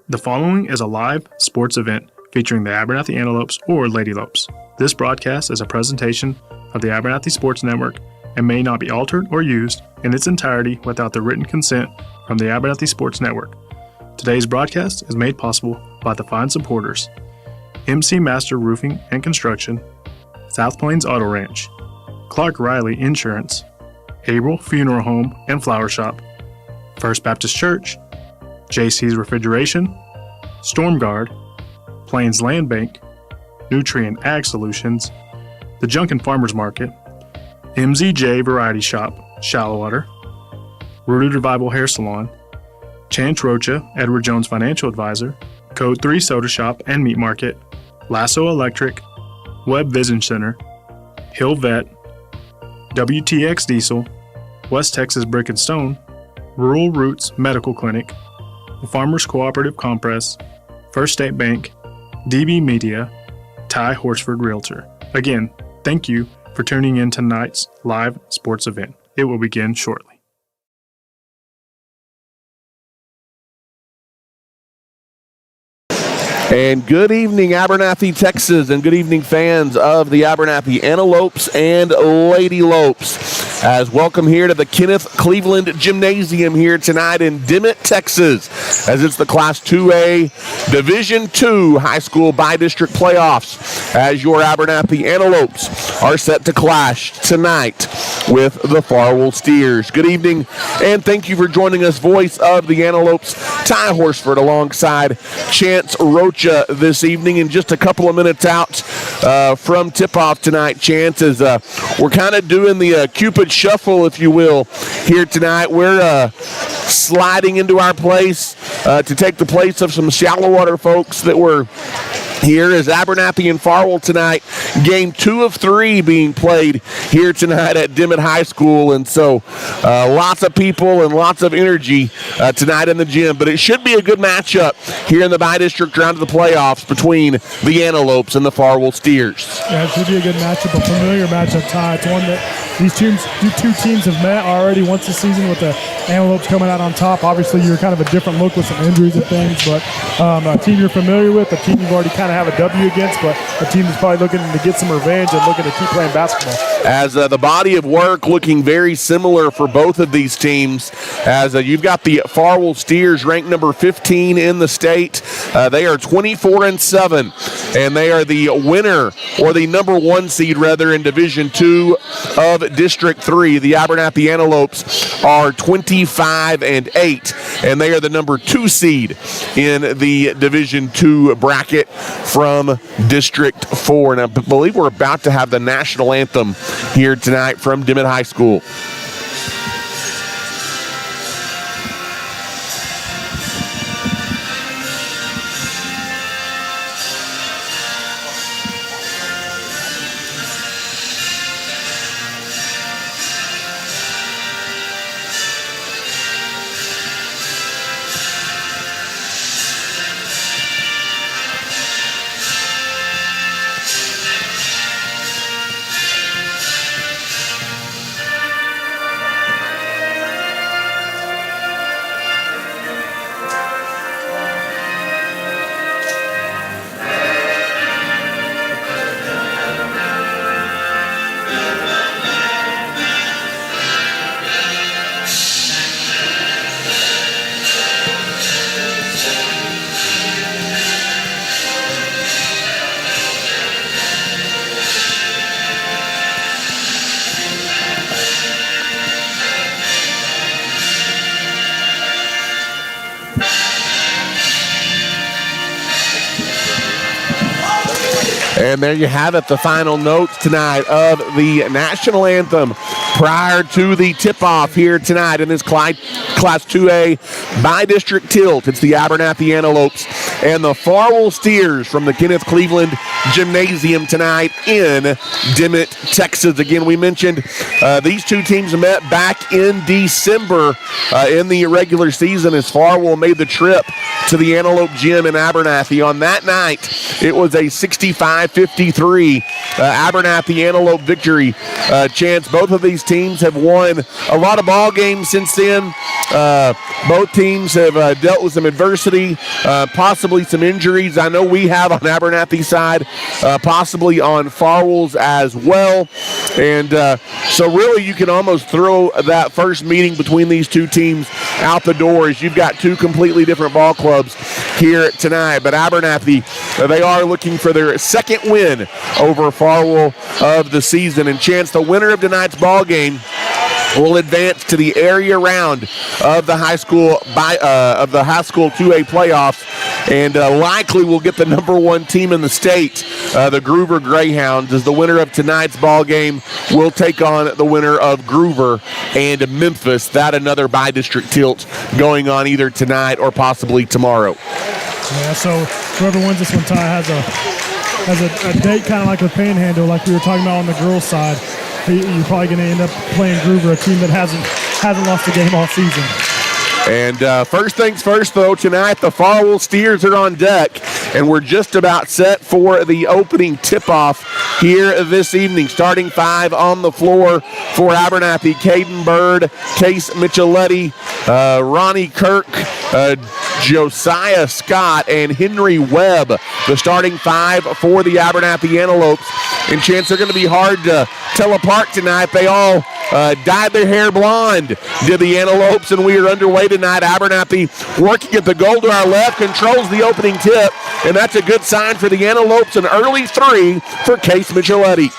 The following is a live sports event featuring the Abernathy Antelopes or Lady Lopes. This broadcast is a presentation of the Abernathy Sports Network and may not be altered or used in its entirety without the written consent from the Abernathy Sports Network. Today's broadcast is made possible by the fine supporters: MC Master Roofing and Construction, South Plains Auto Ranch, Clark Riley Insurance, April Funeral Home and Flower Shop, First Baptist Church, JC's Refrigeration, Storm Guard, Plains Land Bank, Nutrient Ag Solutions, the Junkin Farmers Market, MZJ Variety Shop, Shallowater, Rooted Revival Hair Salon, Chance Rocha, Edward Jones Financial Advisor, Code 3 Soda Shop and Meat Market, Lasso Electric, Webb Vision Center, Hill Vet, WTX Diesel, West Texas Brick and Stone, Rural Roots Medical Clinic, the Farmers Cooperative Compress, First State Bank, DB Media, Ty Horsford Realtor. Again, thank you for tuning in tonight's live sports event. It will begin shortly. And good evening, Abernathy, Texas, and good evening, fans of the Abernathy Antelopes and Lady Lopes. As welcome here to the Kenneth Cleveland Gymnasium here tonight in Dimmitt, Texas, as it's the Class 2A Division II High School Bi-District Playoffs, as your Abernathy Antelopes are set to clash tonight with the Farwell Steers. Good evening, and thank you for joining us. Voice of the Antelopes, Ty Horsford, alongside Chance Rocha this evening. In just a couple of minutes out from tip-off tonight, Chance, is we're kind of doing the Cupid Shuffle, if you will, here tonight. We're sliding into our place to take the place of some shallow water folks that were here as Abernathy and Farwell tonight. Game 2 of 3 being played here tonight at Dimmitt High School. And so lots of people and lots of energy tonight in the gym. But it should be a good matchup here in the Bi-District round of the playoffs between the Antelopes and the Farwell Steers. Yeah, it should be a good matchup, a familiar matchup, Ty. It's one that these two teams have met already once this season, with the Antelopes coming out on top. Obviously, you're kind of a different look with some injuries and things, but a team you're familiar with, a team you've already kind of have a W against, but a team that's probably looking to get some revenge and looking to keep playing basketball. As the body of work looking very similar for both of these teams, as you've got the Farwell Steers ranked number 15 in the state. They are 24-7, and they are the winner, or the number 1 seed rather, in Division II of District 3. The Abernathy Antelopes are 25-8, and they are the number 2 seed in the Division II bracket from District 4. And I believe we're about to have the national anthem here tonight from Dimmitt High School. And there you have it, the final notes tonight of the national anthem prior to the tip-off here tonight in this Class 2A Bi-District Tilt. It's the Abernathy Antelopes and the Farwell Steers from the Kenneth Cleveland Gymnasium tonight in Dimmitt, Texas. Again, we mentioned these two teams met back in December in the regular season as Farwell made the trip to the Antelope Gym in Abernathy. On that night, it was a 65-53 Abernathy Antelope victory. Chance, both of these teams have won a lot of ball games since then. Both teams have dealt with some adversity, possibly some injuries. I know we have on Abernathy's side, possibly on Farwell's as well. And so really you can almost throw that first meeting between these two teams out the door, as you've got two completely different ball clubs here tonight. But Abernathy, they are looking for their second win over Farwell of the season. And Chance, the winner of tonight's ball game will advance to the area round of the high school 2A playoffs, and likely will get the number one team in the state, the Groover Greyhounds, as the winner of tonight's ball game will take on the winner of Groover and Memphis. That another by-district tilt going on either tonight or possibly tomorrow. Yeah, so whoever wins this one, Ty, has a date kind of like the Panhandle, like we were talking about on the girls' side. You're probably going to end up playing Groover, a team that hasn't lost a game all season. And first things first, though, tonight the Farwell Steers are on deck, and we're just about set for the opening tip-off here this evening. Starting five on the floor for Abernathy: Caden Bird, Case Micheletti, Ronnie Kirk, Josiah Scott, and Henry Webb. The starting five for the Abernathy Antelopes. And Chance, they're going to be hard to tell apart tonight. They all dyed their hair blonde, did the Antelopes, and we are underway tonight. Abernathy working at the goal to our left, controls the opening tip, and that's a good sign for the Antelopes. An early three for Case Micheletti.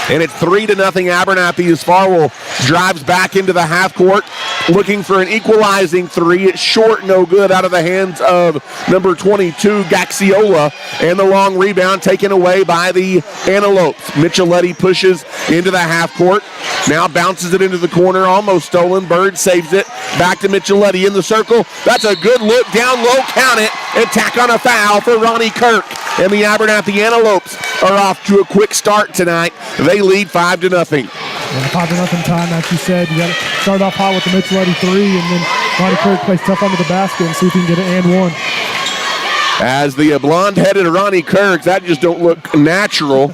And it's 3-0 Abernathy as Farwell drives back into the half court, looking for an equalizing three. It's short, no good, out of the hands of number 22, Gaxiola, and the long rebound taken away by the Antelopes. Micheletti pushes into the half court, now bounces it into the corner, almost stolen. Bird saves it, back to Micheletti in the circle. That's a good look, down low, count it, and tack on a foul for Ronnie Kirk. And the Abernathy Antelopes are off to a quick start tonight. They lead 5-0. Yeah, 5-0 time, like you said. You got to start off hot with the Micheletti three, and then Ronnie Kirk plays tough under the basket and see if he can get an and one. As the blonde-headed Ronnie Kirk, that just don't look natural.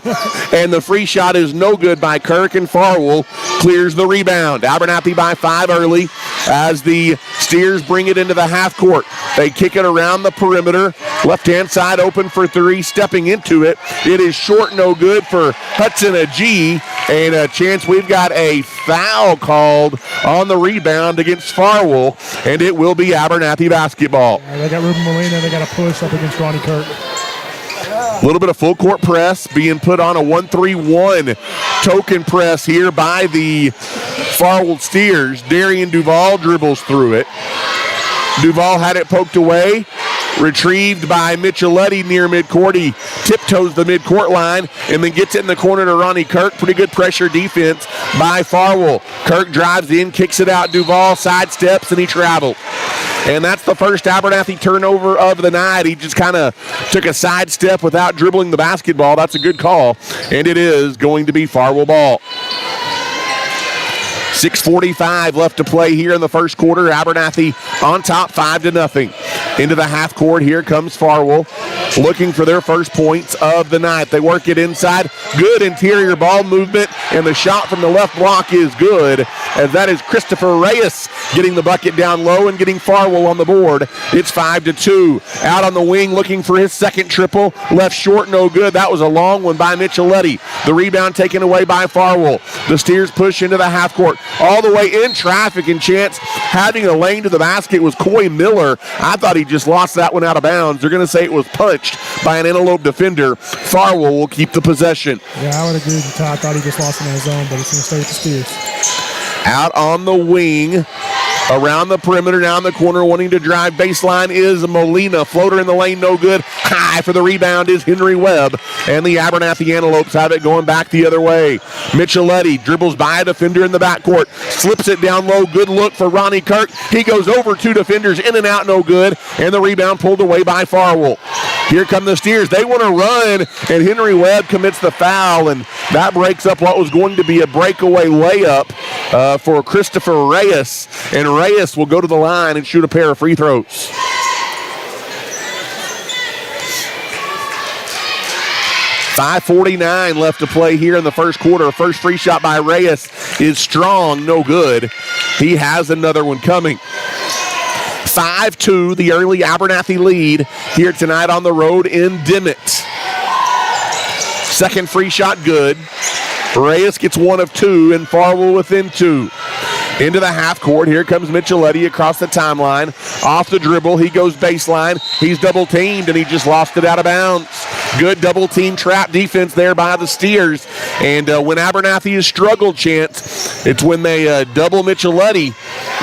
And the free shot is no good by Kirk, and Farwell clears the rebound. Abernathy by 5 early as the Steers bring it into the half court. They kick it around the perimeter. Left-hand side open for three, stepping into it. It is short, no good for Hudson Agee. And a Chance, we've got a foul called on the rebound against Farwell, and it will be Abernathy basketball. Yeah, they got Ruben Molina. They got a push up against Ronnie Kirk. A little bit of full court press being put on, a 1-3-1 token press here by the Farwell Steers. Darian Duvall dribbles through it. Duvall had it poked away. Retrieved by Micheletti near midcourt. He tiptoes the midcourt line and then gets it in the corner to Ronnie Kirk. Pretty good pressure defense by Farwell. Kirk drives in, kicks it out. Duvall sidesteps, and he travels. And that's the first Abernathy turnover of the night. He just kind of took a sidestep without dribbling the basketball. That's a good call, and it is going to be Farwell ball. 6:45 left to play here in the first quarter. Abernathy on top, 5-0. Into the half court, here comes Farwell, looking for their first points of the night. They work it inside. Good interior ball movement, and the shot from the left block is good, as that is Christopher Reyes getting the bucket down low and getting Farwell on the board. It's 5-2. Out on the wing, looking for his second triple. Left short, no good. That was a long one by Micheletti. The rebound taken away by Farwell. The Steers push into the half court. All the way in traffic, and Chance having a lane to the basket was Coy Miller. I thought he just lost that one out of bounds. They're going to say it was punched by an Antelope defender. Farwell will keep the possession. Yeah, I would agree with you, Todd. I thought he just lost it in his zone, but it's going to stay with the Steers. Out on the wing, around the perimeter, down the corner, wanting to drive baseline is Molina. Floater in the lane, no good. High for the rebound is Henry Webb. And the Abernathy Antelopes have it going back the other way. Micheletti dribbles by a defender in the backcourt. Slips it down low. Good look for Ronnie Kirk. He goes over two defenders, in and out, no good. And the rebound pulled away by Farwell. Here come the Steers. They want to run, and Henry Webb commits the foul, and that breaks up what was going to be a breakaway layup for Christopher Reyes. And Reyes will go to the line and shoot a pair of free throws. 5:49 left to play here in the first quarter. First free shot by Reyes is strong, no good. He has another one coming. 5-2, the early Abernathy lead here tonight on the road in Dimmitt. Second free shot good. Reyes gets one of two, and Farwell within two. Into the half court. Here comes Micheletti across the timeline. Off the dribble. He goes baseline. He's double teamed, and he just lost it out of bounds. Good double team trap defense there by the Steers. And when Abernathy has struggled, Chance, it's when they double Micheletti,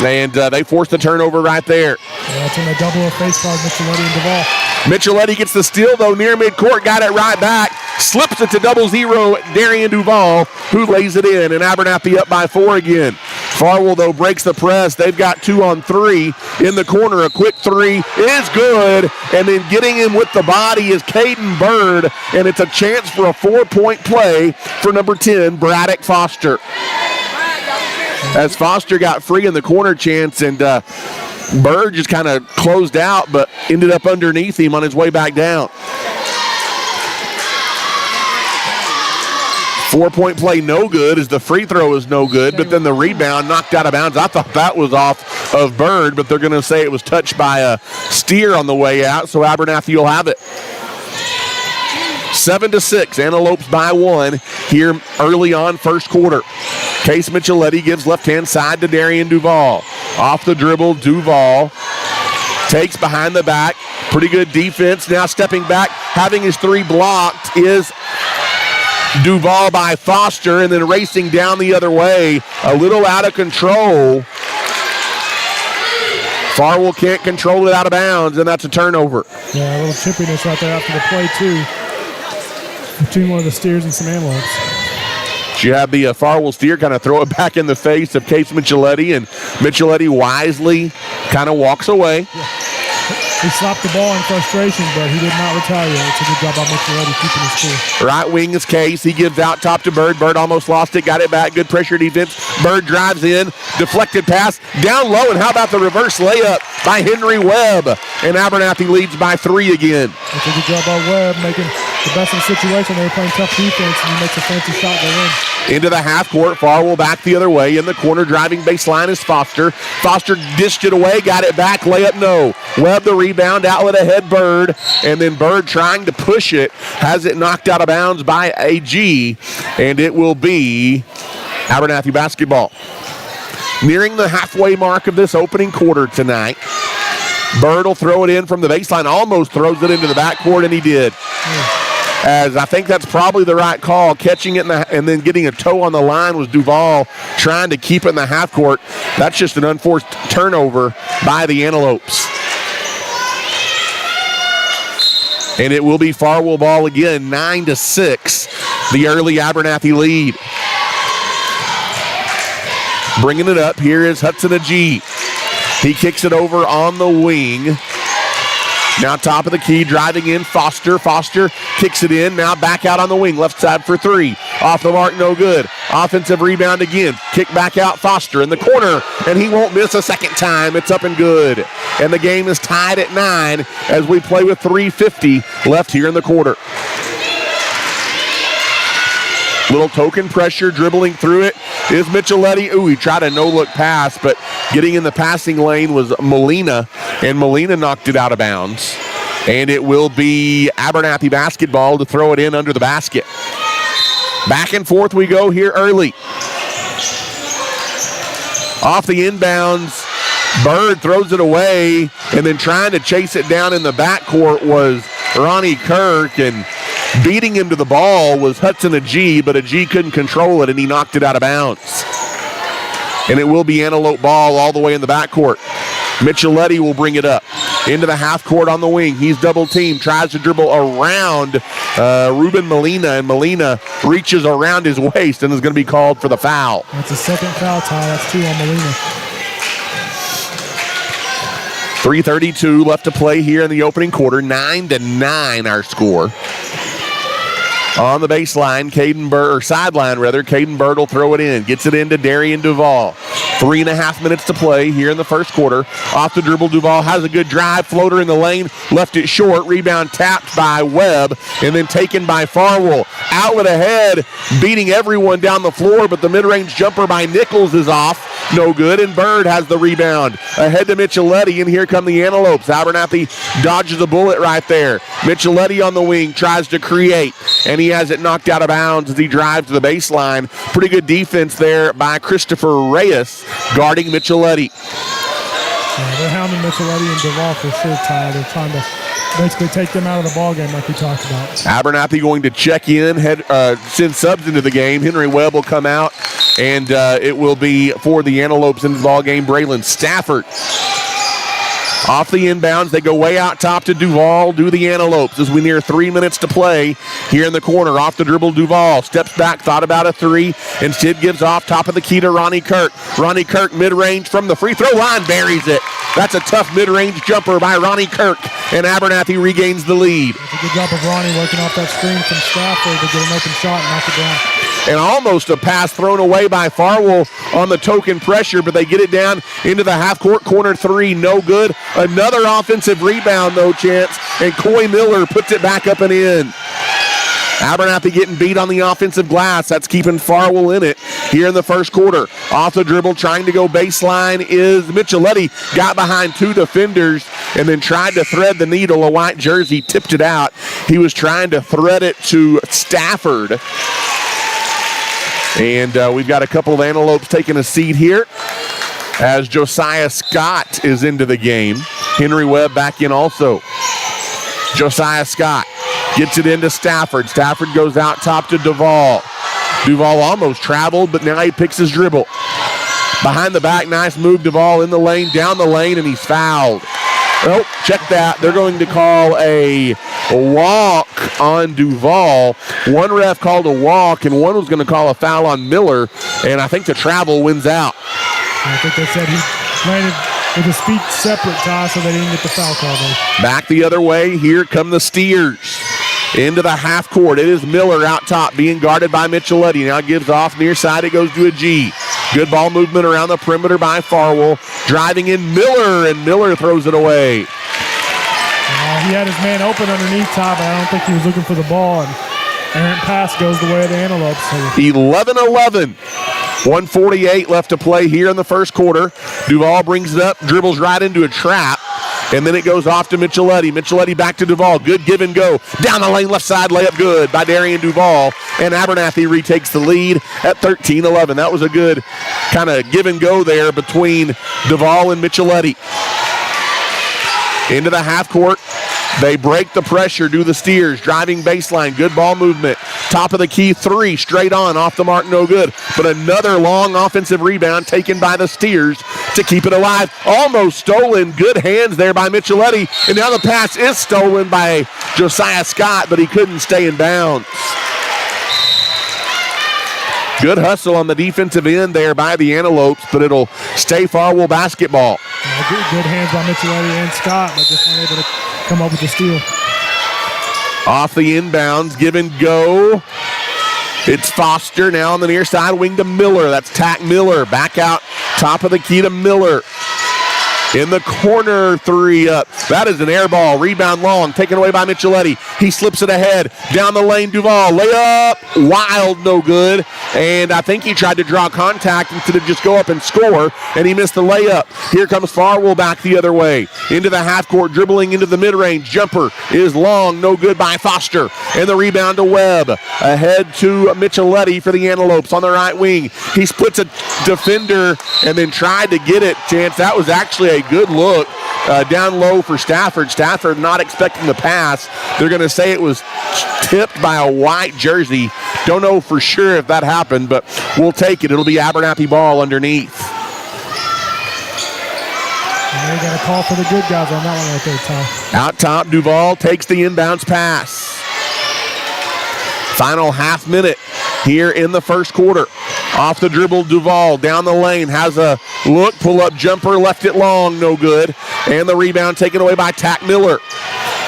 and they force the turnover right there. Yeah, that's when they double a face card, Micheletti and Duvall. Micheletti gets the steal, though, near midcourt. Got it right back. Slips it to 0-0 Darian Duvall, who lays it in, and Abernathy up by 4 again. Farwell, though, breaks the press. They've got 2 on 3 in the corner. A quick 3 is good, and then getting him with the body is Caden Bird, and it's a chance for a 4-point play for number 10, Braddock Foster. As Foster got free in the corner, Chance, and Bird just kind of closed out, but ended up underneath him on his way back down. 4-point play no good, as the free throw is no good, but then the rebound knocked out of bounds. I thought that was off of Bird, but they're going to say it was touched by a Steer on the way out, so Abernathy will have it. 7-6, Antelopes by 1 here early on first quarter. Case Micheletti gives left-hand side to Darian Duvall. Off the dribble, Duvall takes behind the back. Pretty good defense. Now stepping back, having his 3 blocked is Duvall by Foster, and then racing down the other way. A little out of control. Farwell can't control it out of bounds, and that's a turnover. Yeah, a little chippiness right there after the play, too, between one of the Steers and some Antelopes. You have the Farwell Steer kind of throw it back in the face of Case Micheletti, and Micheletti wisely kind of walks away. Yeah. He slapped the ball in frustration, but he did not retaliate. It's a good job by Micheletti keeping his cool. Right wing is Case. He gives out top to Bird. Bird almost lost it, got it back. Good pressure defense. Bird drives in, deflected pass, down low, and how about the reverse layup by Henry Webb? And Abernathy leads by 3 again. That's a good job by Webb, making the best of the situation. They were playing tough defense, and he makes a fancy shot to win. Into the half court. Farwell back the other way. In the corner, driving baseline is Foster. Foster dished it away, got it back. Layup, no. Webb the rebound, outlet ahead, Bird. And then Bird trying to push it. Has it knocked out of bounds by AG. And it will be Abernathy basketball. Nearing the halfway mark of this opening quarter tonight. Bird will throw it in from the baseline. Almost throws it into the backcourt, and he did. As I think that's probably the right call. Catching it and then getting a toe on the line was Duvall trying to keep it in the half court. That's just an unforced turnover by the Antelopes. And it will be Farwell ball again, 9-6, the early Abernathy lead. Bringing it up, here is Hudson Agee. He kicks it over on the wing. Now top of the key, driving in Foster. Foster kicks it in, now back out on the wing, left side for 3. Off the mark, no good. Offensive rebound again. Kick back out, Foster in the corner, and he won't miss a second time. It's up and good. And the game is tied at 9 as we play with 3:50 left here in the quarter. Little token pressure, dribbling through it is Micheletti. Ooh, he tried a no-look pass, but getting in the passing lane was Molina, and Molina knocked it out of bounds. And it will be Abernathy basketball to throw it in under the basket. Back and forth we go here early. Off the inbounds, Bird throws it away, and then trying to chase it down in the backcourt was Ronnie Kirk, and beating him to the ball was Hudson Agee, but Agee couldn't control it, and he knocked it out of bounds. And it will be Antelope ball all the way in the backcourt. Micheletti will bring it up into the half court on the wing. He's double teamed, tries to dribble around Ruben Molina, and Molina reaches around his waist and is going to be called for the foul. That's a second foul, Ty. That's 2 on Molina. 3:32 left to play here in the opening quarter. 9-9 our score. On the baseline, Caden Bird, or sideline rather, Caden Bird will throw it in. Gets it into Darian Duvall. 3.5 minutes to play here in the first quarter. Off the dribble, Duval has a good drive. Floater in the lane, left it short. Rebound tapped by Webb and then taken by Farwell. Outlet ahead, beating everyone down the floor, but the mid-range jumper by Nichols is off. No good, and Bird has the rebound. Ahead to Micheletti, and here come the Antelopes. Abernathy dodges a bullet right there. Micheletti on the wing tries to create, and he has it knocked out of bounds as he drives to the baseline. Pretty good defense there by Christopher Reyes guarding Micheletti. Yeah, they're hounding Micheletti and Duval for sure, Ty. They're trying to basically take them out of the ball game like we talked about. Abernathy going to check in, send subs into the game. Henry Webb will come out, and it will be for the Antelopes in the ball game, Braylon Stafford. Off the inbounds, they go way out top to Duval, do the Antelopes as we near 3 minutes to play here in the corner. Off the dribble, Duval steps back, thought about a three, instead gives off top of the key to Ronnie Kirk. Ronnie Kirk mid-range from the free throw line, buries it. That's a tough mid-range jumper by Ronnie Kirk, and Abernathy regains the lead. It's a good job of Ronnie working off that screen from Stafford to get an open shot and knock it down. And almost a pass thrown away by Farwell on the token pressure, but they get it down into the half-court corner three. No good. Another offensive rebound, no chance, and Coy Miller puts it back up and in. Abernathy getting beat on the offensive glass. That's keeping Farwell in it here in the first quarter. Off the dribble, trying to go baseline is Micheletti. Got behind two defenders and then tried to thread the needle. A white jersey tipped it out. He was trying to thread it to Stafford. And we've got a couple of Antelopes taking a seat here as Josiah Scott is into the game. Henry Webb back in also. Josiah Scott gets it into Stafford. Stafford goes out top to Duval. Duval almost traveled, but now he picks his dribble. Behind the back, nice move. Duval in the lane, down the lane, and he's fouled. Oh, check that. They're going to call a walk on Duval. One ref called a walk, and one was going to call a foul on Miller, and I think the travel wins out. I think they said he landed with his feet separate, Ty, so they didn't get the foul call there. Back the other way. Here come the Steers. Into the half court. It is Miller out top being guarded by Micheletti. Now gives off near side. It goes to a G. Good ball movement around the perimeter by Farwell. Driving in Miller, and Miller throws it away. He had his man open underneath, Ty, but I don't think he was looking for the ball. And errant pass goes the way of the Antelopes. 11-11. 1:48 left to play here in the first quarter. Duval brings it up, dribbles right into a trap, and then it goes off to Micheletti. Micheletti back to Duval. Good give and go. Down the lane, left side, layup good by Darian Duval. And Abernathy retakes the lead at 13-11. That was a good kind of give and go there between Duval and Micheletti. Into the half court. They break the pressure, do the Steers. Driving baseline, good ball movement. Top of the key three, straight on, off the mark, no good. But another long offensive rebound taken by the Steers to keep it alive. Almost stolen, good hands there by Micheletti. And now the pass is stolen by Josiah Scott, but he couldn't stay in bounds. Good hustle on the defensive end there by the Antelopes, but it'll stay Farwell basketball. Good hands by Micheletti and Scott, but just weren't able to come up with the steal. Off the inbounds, give and go. It's Foster now on the near side wing to Miller. That's Tack Miller. Back out top of the key to Miller. In the corner, three up. That is an air ball. Rebound long, taken away by Micheletti. He slips it ahead. Down the lane, Duval. Layup. Wild, no good. And I think he tried to draw contact instead of just go up and score, and he missed the layup. Here comes Farwell back the other way. Into the half court, dribbling into the mid-range. Jumper is long, no good by Foster. And the rebound to Webb. Ahead to Micheletti for the Antelopes on the right wing. He splits a defender and then tried to get it. Chance, that was actually a good look down low for Stafford. Stafford not expecting the pass. They're going to say it was tipped by a white jersey. Don't know for sure if that happened, but we'll take it. It'll be Abernathy ball underneath. And they got a call for the good guys on that one right there, Tom. Out top, Duval takes the inbounds pass. Final half minute here in the first quarter. Off the dribble, Duval down the lane, has a look, pull-up jumper, left it long, no good. And the rebound taken away by Tack Miller.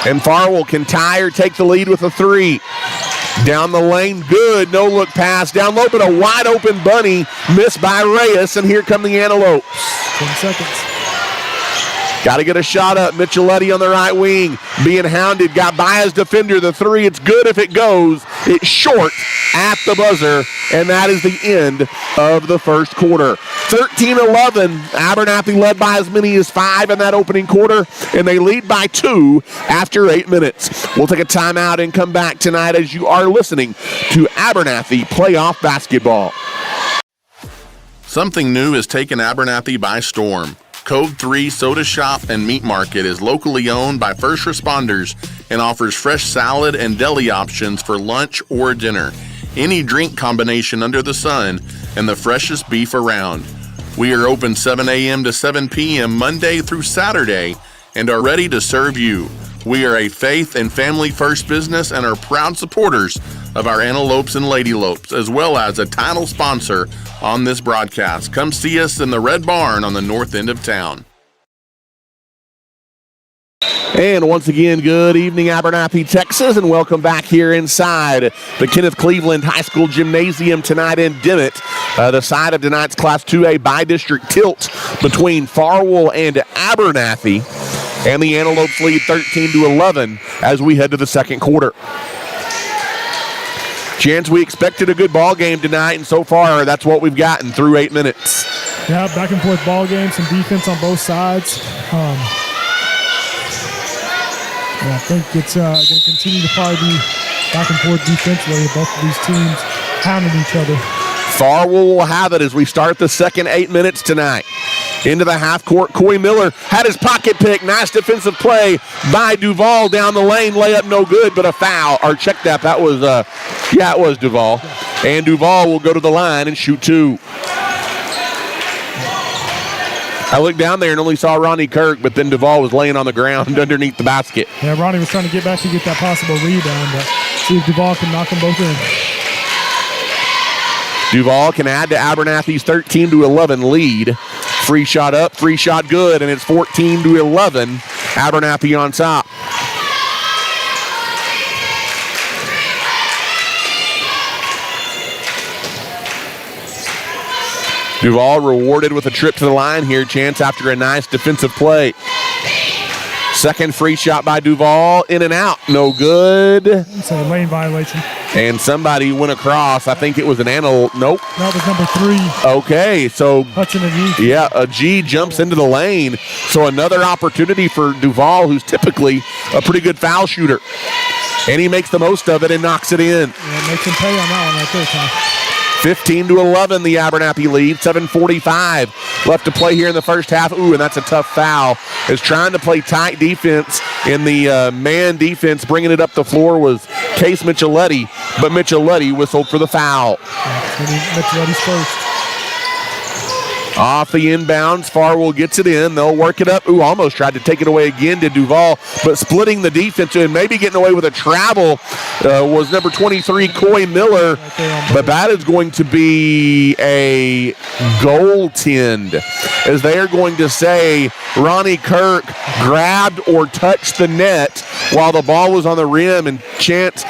And Farwell can tie or take the lead with a three. Down the lane, good. No look pass. Down low, but a wide open bunny missed by Reyes, and here come the Antelopes. 10 seconds. Got to get a shot up. Micheletti on the right wing, being hounded. Got by his defender. The three, it's good if it goes. It's short at the buzzer, and that is the end of the first quarter. 13-11. Abernathy led by as many as 5 in that opening quarter, and they lead by 2 after 8 minutes. We'll take a timeout and come back tonight as you are listening to Abernathy Playoff Basketball. Something new has taken Abernathy by storm. Code 3 Soda Shop and Meat Market is locally owned by first responders and offers fresh salad and deli options for lunch or dinner, any drink combination under the sun, and the freshest beef around. We are open 7 a.m. to 7 p.m. Monday through Saturday and are ready to serve you. We are a faith and family first business and are proud supporters of our Antelopes and Lady Lopes, as well as a title sponsor on this broadcast. Come see us in the Red Barn on the north end of town. And once again, good evening, Abernathy, Texas, and welcome back here inside the Kenneth Cleveland High School Gymnasium tonight in Dimmitt. The side of tonight's Class 2A by-district tilt between Farwell and Abernathy. And the Antelopes lead 13-11 as we head to the second quarter. Chance, we expected a good ball game tonight, and so far that's what we've gotten through 8 minutes. Yeah, back and forth ball game, some defense on both sides. I think it's going to continue to probably be back and forth defensively. Both of these teams hounding each other. Farwell will have it as we start the second 8 minutes tonight. Into the half court, Coy Miller had his pocket pick. Nice defensive play by Duval down the lane. Layup no good, but a foul. Or check that. That was, it was Duval. And Duval will go to the line and shoot 2. I looked down there and only saw Ronnie Kirk, but then Duval was laying on the ground underneath the basket. Yeah, Ronnie was trying to get back to get that possible rebound, but see if Duval can knock them both in. Duval can add to Abernathy's 13-11 lead. Free shot up, free shot good, and it's 14-11. Abernathy on top. Duval rewarded with a trip to the line here, Chance, after a nice defensive play. Second free shot by Duval, in and out, no good. It's a lane violation. And somebody went across. I think it was an Nope. That was number 3. Okay, so Hudson and G. Yeah, a G jumps into the lane. So another opportunity for Duval, who's typically a pretty good foul shooter. And he makes the most of it and knocks it in. Yeah, makes him pay on that one right there, Tom. 15-11, the Abernathy lead. 7:45 left to play here in the first half. Ooh, and that's a tough foul. Is trying to play tight defense in the man defense. Bringing it up the floor was Case Micheletti, but Micheletti whistled for the foul. Micheletti's first. Off the inbounds, Farwell gets it in. They'll work it up. Ooh, almost tried to take it away again to Duval, but splitting the defense and maybe getting away with a travel was number 23, Coy Miller. But that is going to be a goaltend, as they are going to say Ronnie Kirk grabbed or touched the net while the ball was on the rim, and Chance,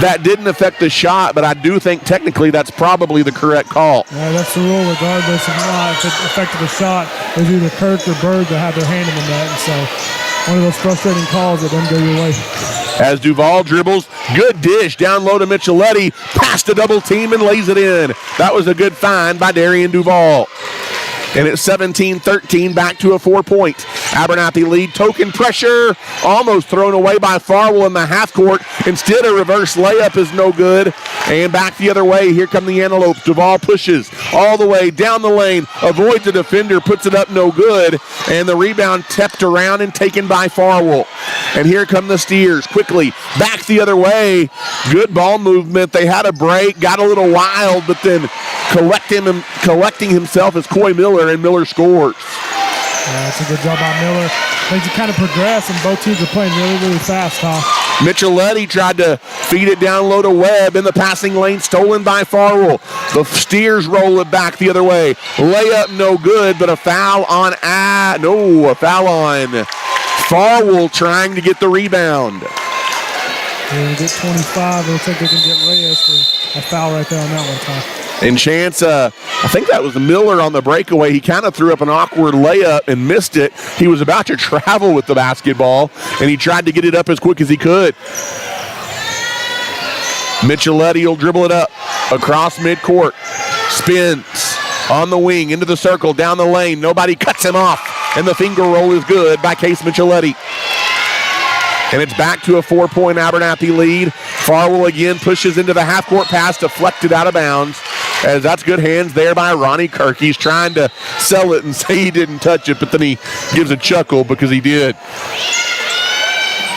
that didn't affect the shot, but I do think technically that's probably the correct call. Yeah, that's the rule regardless of not if it affected the shot. It was either Kirk or Bird that had their hand in the net, and so one of those frustrating calls that doesn't go your way. As Duval dribbles, good dish down low to Micheletti, past a double team and lays it in. That was a good find by Darian Duval. And it's 17-13, back to a 4-point. Abernathy lead, token pressure, almost thrown away by Farwell in the half court. Instead, a reverse layup is no good. And back the other way, here come the Antelopes. Duval pushes all the way down the lane, avoids the defender, puts it up no good. And the rebound tapped around and taken by Farwell. And here come the Steers, quickly back the other way. Good ball movement. They had a break, got a little wild, but then collecting himself as Coy Miller, and Miller scores. That's a good job by Miller. Things have kind of progressed, and both teams are playing really, really fast, huh? Micheletti tried to feed it down low to Webb in the passing lane, stolen by Farwell. The Steers roll it back the other way. Layup no good, but a foul on Farwell trying to get the rebound. They're going to get 25. It looks like they can get Reyes for a foul right there on that one, Ty. And Chance, I think that was Miller on the breakaway. He kind of threw up an awkward layup and missed it. He was about to travel with the basketball, and he tried to get it up as quick as he could. Micheletti will dribble it up across midcourt. Spins on the wing, into the circle, down the lane. Nobody cuts him off, and the finger roll is good by Case Micheletti. And it's back to a 4-point Abernathy lead. Farwell again pushes into the half-court pass, deflected out of bounds. As that's good hands there by Ronnie Kirk. He's trying to sell it and say he didn't touch it, but then he gives a chuckle because he did.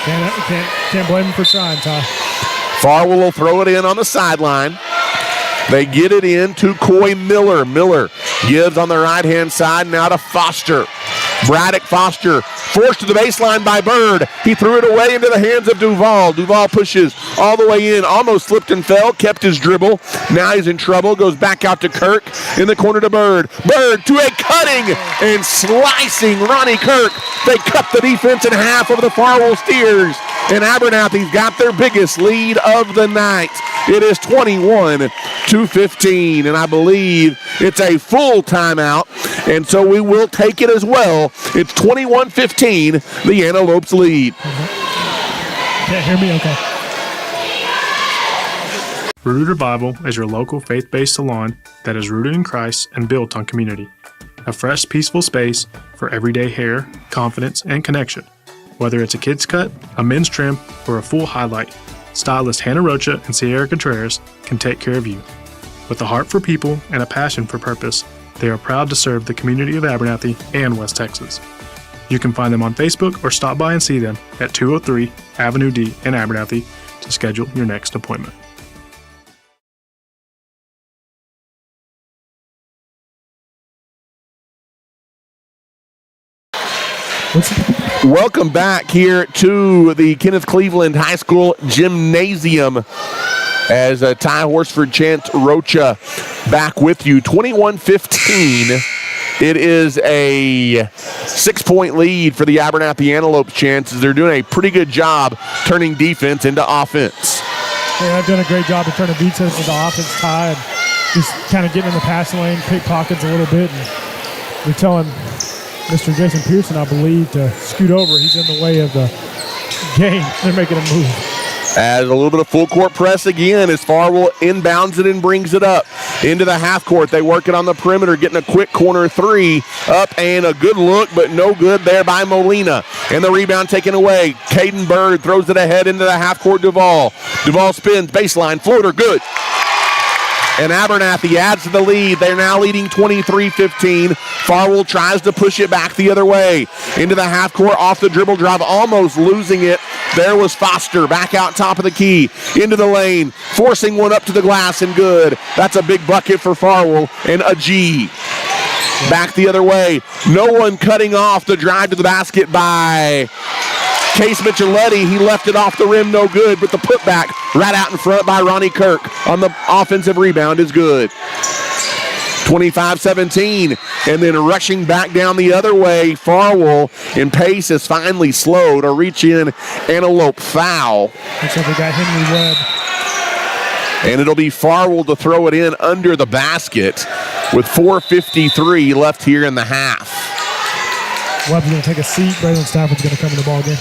Can't blame him for trying, Ty. Farwell will throw it in on the sideline. They get it in to Coy Miller. Miller gives on the right-hand side, now to Foster. Braddock Foster forced to the baseline by Bird. He threw it away into the hands of Duval. Duval pushes all the way in, almost slipped and fell, kept his dribble. Now he's in trouble, goes back out to Kirk in the corner to Bird. Bird to a cutting and slicing Ronnie Kirk. They cut the defense in half over the Farwell Steers, and Abernathy's got their biggest lead of the night. It is 21-15, and I believe it's a full timeout, and so we will take it as well. It's 21-15, the Antelopes lead. Can't hear me? Okay. Rooted Bible is your local faith-based salon that is rooted in Christ and built on community. A fresh, peaceful space for everyday hair, confidence, and connection. Whether it's a kid's cut, a men's trim, or a full highlight, stylist Hannah Rocha and Sierra Contreras can take care of you. With a heart for people and a passion for purpose, they are proud to serve the community of Abernathy and West Texas. You can find them on Facebook or stop by and see them at 203 Avenue D in Abernathy to schedule your next appointment. Welcome back here to the Kenneth Cleveland High School Gymnasium as Ty Horsford, Chance Rocha back with you. 21-15. It is a 6-point lead for the Abernathy Antelopes. Chances they're doing a pretty good job turning defense into offense. Yeah, they've done a great job of turning defense into offense, Ty, and just kind of getting in the passing lane, pickpockets a little bit, and they're telling Mr. Jason Pearson, I believe, to scoot over. He's in the way of the game. They're making a move. As a little bit of full court press again as Farwell inbounds it and brings it up into the half court. They work it on the perimeter, getting a quick corner three up and a good look, but no good there by Molina. And the rebound taken away. Caden Bird throws it ahead into the half court. Duval spins, baseline, floater, good. And Abernathy adds to the lead. They're now leading 23-15. Farwell tries to push it back the other way. Into the half court, off the dribble drive, almost losing it. There was Foster back out top of the key. Into the lane, forcing one up to the glass and good. That's a big bucket for Farwell and a G. Back the other way. No one cutting off the drive to the basket by Case Micheletti. He left it off the rim, no good, but the putback right out in front by Ronnie Kirk on the offensive rebound is good. 25-17, and then rushing back down the other way, Farwell, and pace is finally slowed. A reach-in Antelope foul. Looks like we got Henry Webb. And it'll be Farwell to throw it in under the basket with 4:53 left here in the half. Webb's going to take a seat. Braylon Stafford's going to come in the ball game.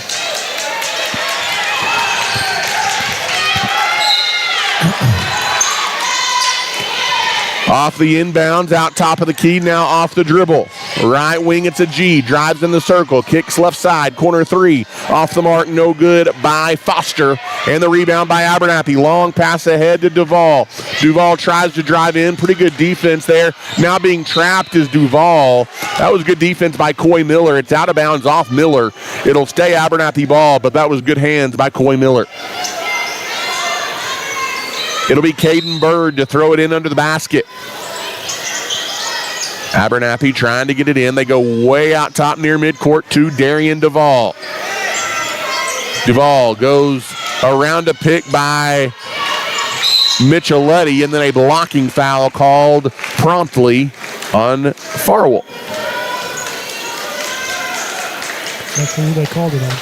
Off the inbounds, out top of the key, now off the dribble. Right wing, it's a G. Drives in the circle, kicks left side, corner three. Off the mark, no good by Foster. And the rebound by Abernathy. Long pass ahead to Duval. Duval tries to drive in. Pretty good defense there. Now being trapped is Duval. That was good defense by Coy Miller. It's out of bounds off Miller. It'll stay Abernathy ball, but that was good hands by Coy Miller. It'll be Caden Bird to throw it in under the basket. Abernathy trying to get it in. They go way out top near midcourt to Darian Duval. Duval goes around a pick by Micheletti, and then a blocking foul called promptly on Farwell. That's who they called it on.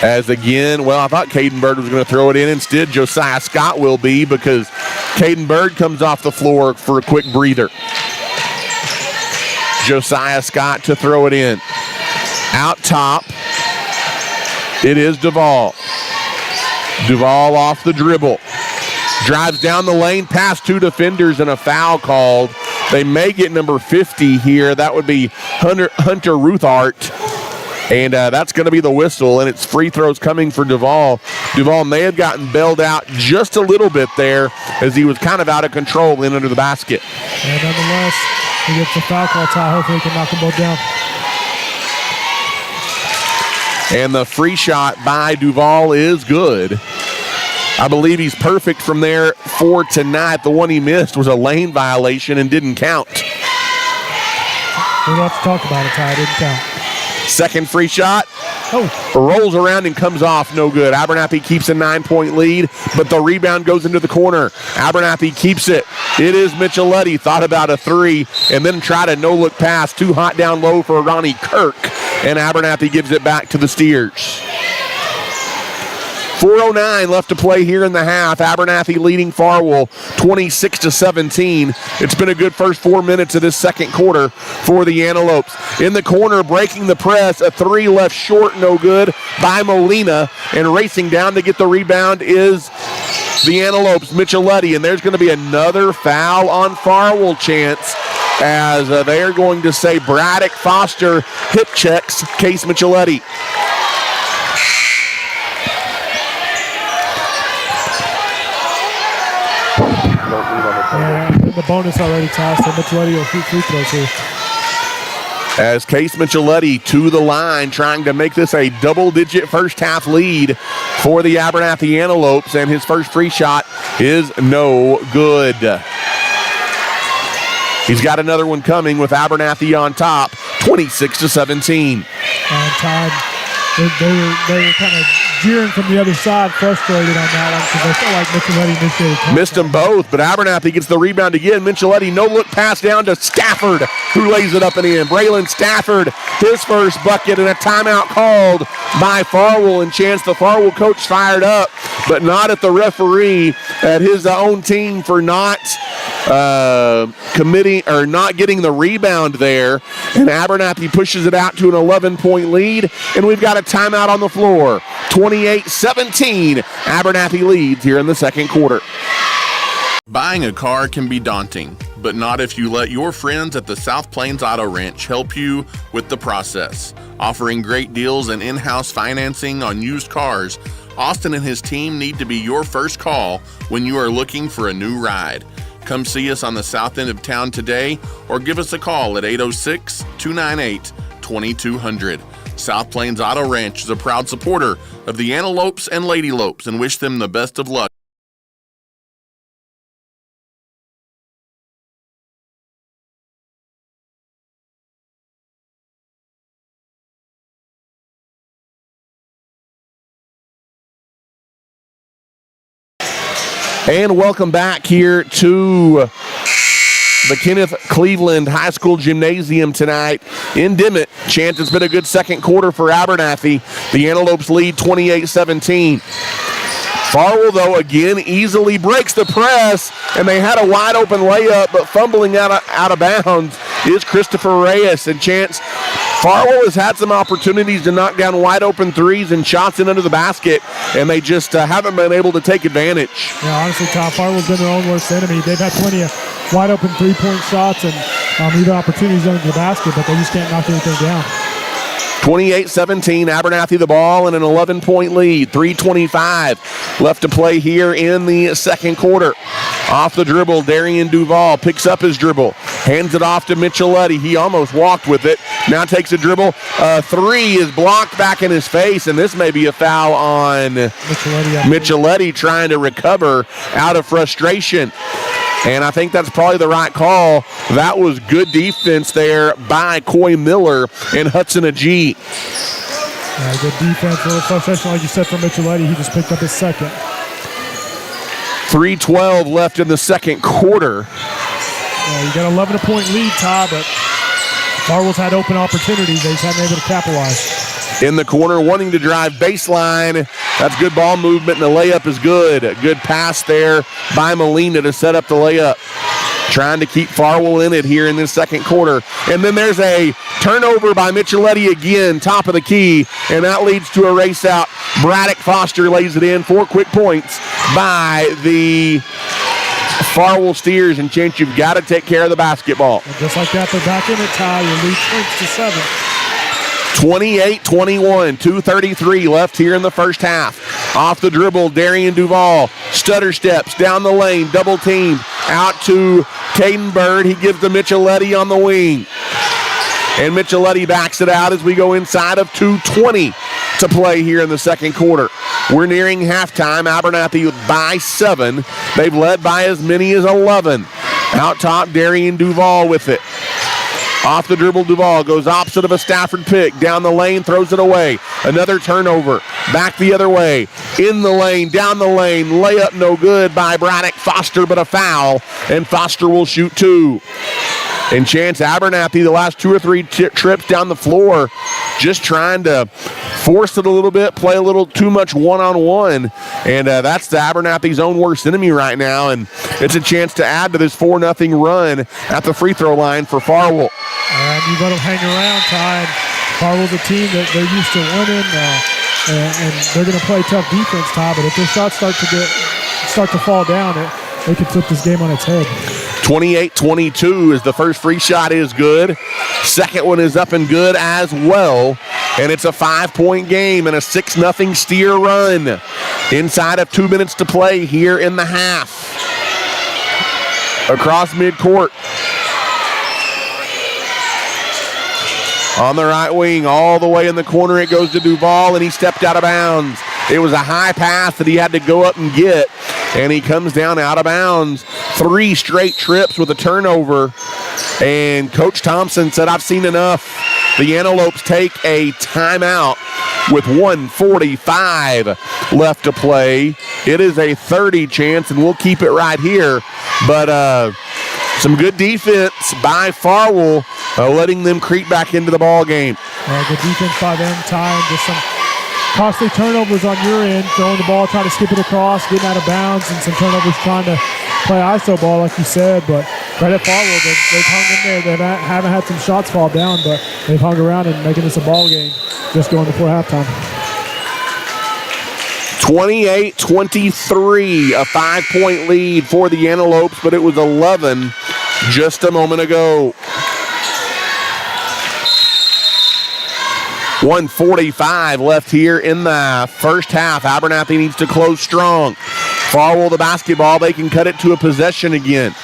As again, well, I thought Caden Bird was going to throw it in. Instead, Josiah Scott will be, because Caden Bird comes off the floor for a quick breather. Josiah Scott to throw it in. Out top, it is Duvall. Duvall off the dribble. Drives down the lane, past two defenders, and a foul called. They may get number 50 here. That would be Hunter Ruthart. And that's going to be the whistle, and it's free throws coming for Duvall. Duvall may have gotten bailed out just a little bit there as he was kind of out of control in under the basket. And nonetheless, he gets the foul call tie. Hopefully he can knock them both down. And the free shot by Duvall is good. I believe he's perfect from there for tonight. The one he missed was a lane violation and didn't count. We don't have to talk about it, Ty. It didn't count. Second free shot. Rolls around and comes off. No good. Abernathy keeps a 9-point lead, but the rebound goes into the corner. Abernathy keeps it. It is Micheletti. Thought about a three and then tried a no-look pass. Too hot down low for Ronnie Kirk, and Abernathy gives it back to the Steers. 4:09 left to play here in the half. Abernathy leading Farwell 26-17. It's been a good first 4 minutes of this second quarter for the Antelopes. In the corner, breaking the press, a three left short, no good by Molina, and racing down to get the rebound is the Antelopes, Micheletti, and there's going to be another foul on Farwell, Chance, as they're going to say Braddock Foster hip checks Case Micheletti. The bonus already tossed, so Micheletti will shoot free throws here. As Case Micheletti to the line, trying to make this a double-digit first-half lead for the Abernathy Antelopes, and his first free shot is no good. He's got another one coming with Abernathy on top, 26-17. And Todd, they were kind of jeering from the other side, frustrated on that one because they felt like Micheletti initiated contact. Missed them both, but Abernathy gets the rebound again. Micheletti, no-look pass down to Stafford, who lays it up and in. Braylon Stafford, his first bucket, and a timeout called by Farwell. And Chance, the Farwell coach, fired up, but not at the referee, at his own team for not committing or not getting the rebound there. And Abernathy pushes it out to an 11-point lead, and we've got a timeout on the floor. 28-17, Abernathy leads here in the second quarter. Buying a car can be daunting, but not if you let your friends at the South Plains Auto Ranch help you with the process. Offering great deals and in-house financing on used cars, Austin and his team need to be your first call when you are looking for a new ride. Come see us on the south end of town today or give us a call at 806-298-2200. South Plains Auto Ranch is a proud supporter of the Antelopes and Lady Lopes and wish them the best of luck. And welcome back here to the Kenneth Cleveland High School Gymnasium tonight in Dimmitt. Chance, it's been a good second quarter for Abernathy. The Antelopes lead 28-17. Farwell, though, again easily breaks the press, and they had a wide open layup, but fumbling out of bounds is Christopher Reyes. And Chance, Farwell has had some opportunities to knock down wide open threes and shots in under the basket, and they just haven't been able to take advantage. Yeah, honestly, Tom, Farwell's been their own worst enemy. They've had plenty of wide open three-point shots and even opportunities under the basket, but they just can't knock anything down. 28-17, Abernathy the ball and an 11-point lead. 3:25 left to play here in the second quarter. Off the dribble, Darian Duvall picks up his dribble, hands it off to Micheletti. He almost walked with it. Now takes a dribble. Three is blocked back in his face, and this may be a foul on Micheletti trying to recover out of frustration. And I think that's probably the right call. That was good defense there by Coy Miller and Hudson Agee. Yeah, good defense, a little frustration, like you said, from Micheletti. He just picked up his second. 3:12 left in the second quarter. Yeah, you got an 11-point lead, Ty, but Farwell's had open opportunities. They just haven't been able to capitalize. in the corner, wanting to drive baseline. That's good ball movement, and the layup is good. A good pass there by Molina to set up the layup. Trying to keep Farwell in it here in this second quarter. And then there's a turnover by Micheletti again, top of the key, and that leads to a race out. Braddock Foster lays it in. 4 quick points by the Farwell Steers, and Chance, you've got to take care of the basketball. And just like that, they're back in it, Ty. Your lead shrinks to 7. 28-21, 2:33 left here in the first half. Off the dribble, Darian Duval. Stutter steps down the lane, double teamed. Out to Caden Bird. He gives to Micheletti on the wing. And Micheletti backs it out as we go inside of 2:20 to play here in the second quarter. We're nearing halftime. Abernathy by 7. They've led by as many as 11. Out top, Darian Duval with it. Off the dribble, Duval goes opposite of a Stafford pick. Down the lane, throws it away. Another turnover. Back the other way. In the lane, down the lane. Layup no good by Braddock Foster, but a foul. And Foster will shoot 2. And Chance Abernathy, the last 2 or 3 trips down the floor, just trying to force it a little bit, play a little too much one-on-one. And that's the Abernathy's own worst enemy right now. And it's a chance to add to this 4-0 run at the free throw line for Farwell. And you let them hang around, Ty. And Farwell's a team that they're used to winning, and they're going to play tough defense, Ty. But if their shots start to fall down, they can flip this game on its head. 28-22 as the first free shot is good. Second one is up and good as well. And it's a 5-point game and a 6-0 Steer run. Inside of 2 minutes to play here in the half. Across midcourt. On the right wing, all the way in the corner, it goes to Duval, and he stepped out of bounds. It was a high pass that he had to go up and get, and he comes down out of bounds. 3 straight trips with a turnover, and Coach Thompson said, I've seen enough. The Antelopes take a timeout with 1:45 left to play. It is a 30 chance, and we'll keep it right here, but some good defense by Farwell, letting them creep back into the ball game. Good defense by them, Ty, and just some costly turnovers on your end, throwing the ball, trying to skip it across, getting out of bounds, and some turnovers trying to play ISO ball, like you said. But credit Farwell, they've hung in there. They haven't had some shots fall down, but they've hung around and making this a ball game just going before halftime. 28-23, a 5-point lead for the Antelopes, but it was 11 just a moment ago. 1:45 left here in the first half. Abernathy needs to close strong. Farwell the basketball. They can cut it to a possession again.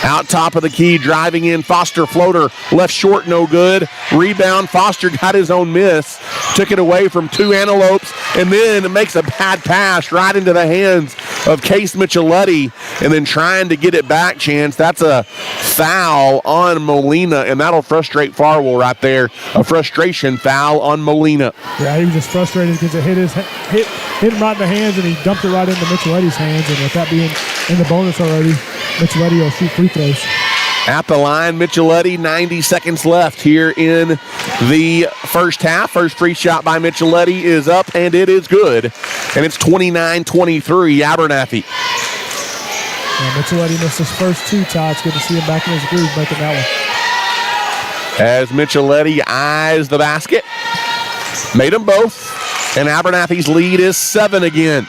Out top of the key, driving in. Foster floater, left short, no good. Rebound, Foster got his own miss. Took it away from 2 Antelopes, and then makes a bad pass right into the hands of Case Micheletti, and then trying to get it back, Chance. That's a foul on Molina, and that'll frustrate Farwell right there. A frustration foul on Molina. Yeah, he was just frustrated because it hit him right in the hands, and he dumped it right into Micheletti's hands, and with that being in the bonus already, Micheletti will shoot free throws. At the line, Micheletti, 90 seconds left here in the first half. First free shot by Micheletti is up, and it is good. And it's 29-23, Abernathy. Yeah, Micheletti missed his first 2, Todd. It's good to see him back in his groove making that one. As Micheletti eyes the basket. Made them both. And Abernathy's lead is 7 again.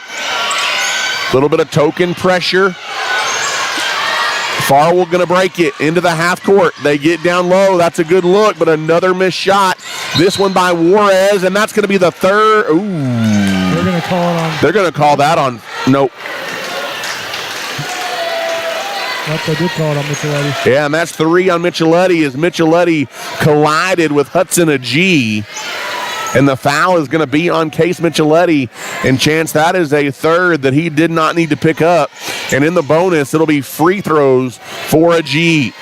A little bit of token pressure. Farwell going to break it into the half court. They get down low. That's a good look, but another missed shot. This one by Juarez, and that's going to be the third. Ooh. They're going to call it on. They're going to call that on. Nope. Nope, they did call it on Micheletti. Yeah, and that's 3 on Micheletti as Micheletti collided with Hudson Agee. And the foul is going to be on Case Micheletti. And Chance, that is a third that he did not need to pick up. And in the bonus, it'll be free throws for Agee.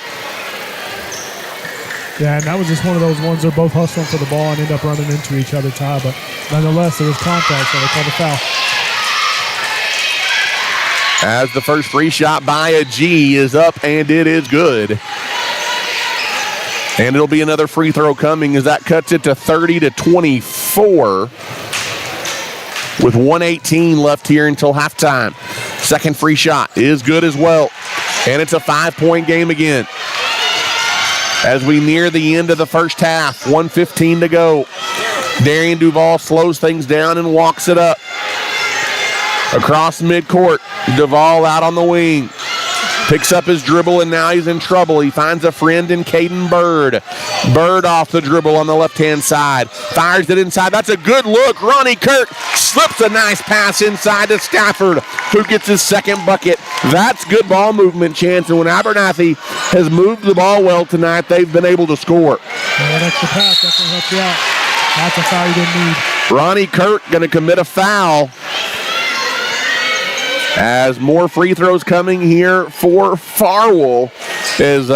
Yeah, and that was just one of those ones they're both hustling for the ball and end up running into each other, Ty. But nonetheless, there was contact, so they called a foul. As the first free shot by Agee is up, and it is good. And it'll be another free throw coming as that cuts it to 30-24. 4 with 1:18 left here until halftime. Second free shot is good as well. And it's a 5-point game again. As we near the end of the first half, 1:15 to go. Darian Duval slows things down and walks it up. Across midcourt, Duval out on the wing. Picks up his dribble, and now he's in trouble. He finds a friend in Caden Bird. Bird off the dribble on the left-hand side. Fires it inside. That's a good look. Ronnie Kirk slips a nice pass inside to Stafford, who gets his second bucket. That's good ball movement, Chance. And when Abernathy has moved the ball well tonight, they've been able to score. Yeah, that extra pass definitely helped you out. That's a foul you didn't need. Ronnie Kirk going to commit a foul. As more free throws coming here for Farwell, as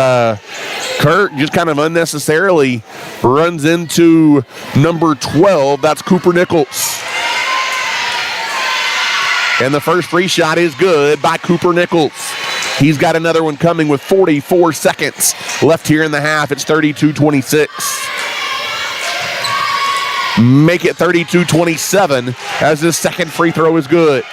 Kurt just kind of unnecessarily runs into number 12. That's Cooper Nichols. And the first free shot is good by Cooper Nichols. He's got another one coming with 44 seconds left here in the half. It's 32-26. Make it 32-27 as his second free throw is good.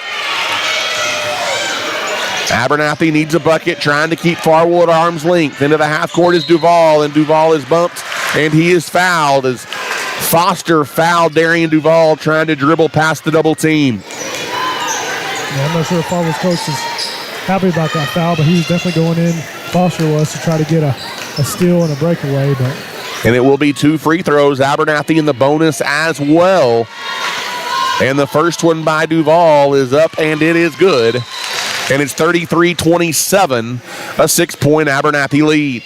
Abernathy needs a bucket, trying to keep Farwell at arm's length. Into the half court is Duval, and Duval is bumped, and he is fouled as Foster fouled Darian Duval trying to dribble past the double team. Yeah, I'm not sure if Farwell's coach is happy about that foul, but he was definitely going in, Foster was, to try to get a steal and a breakaway. And it will be 2 free throws. Abernathy in the bonus as well. And the first one by Duval is up, and it is good. And it's 33-27, a 6-point Abernathy lead.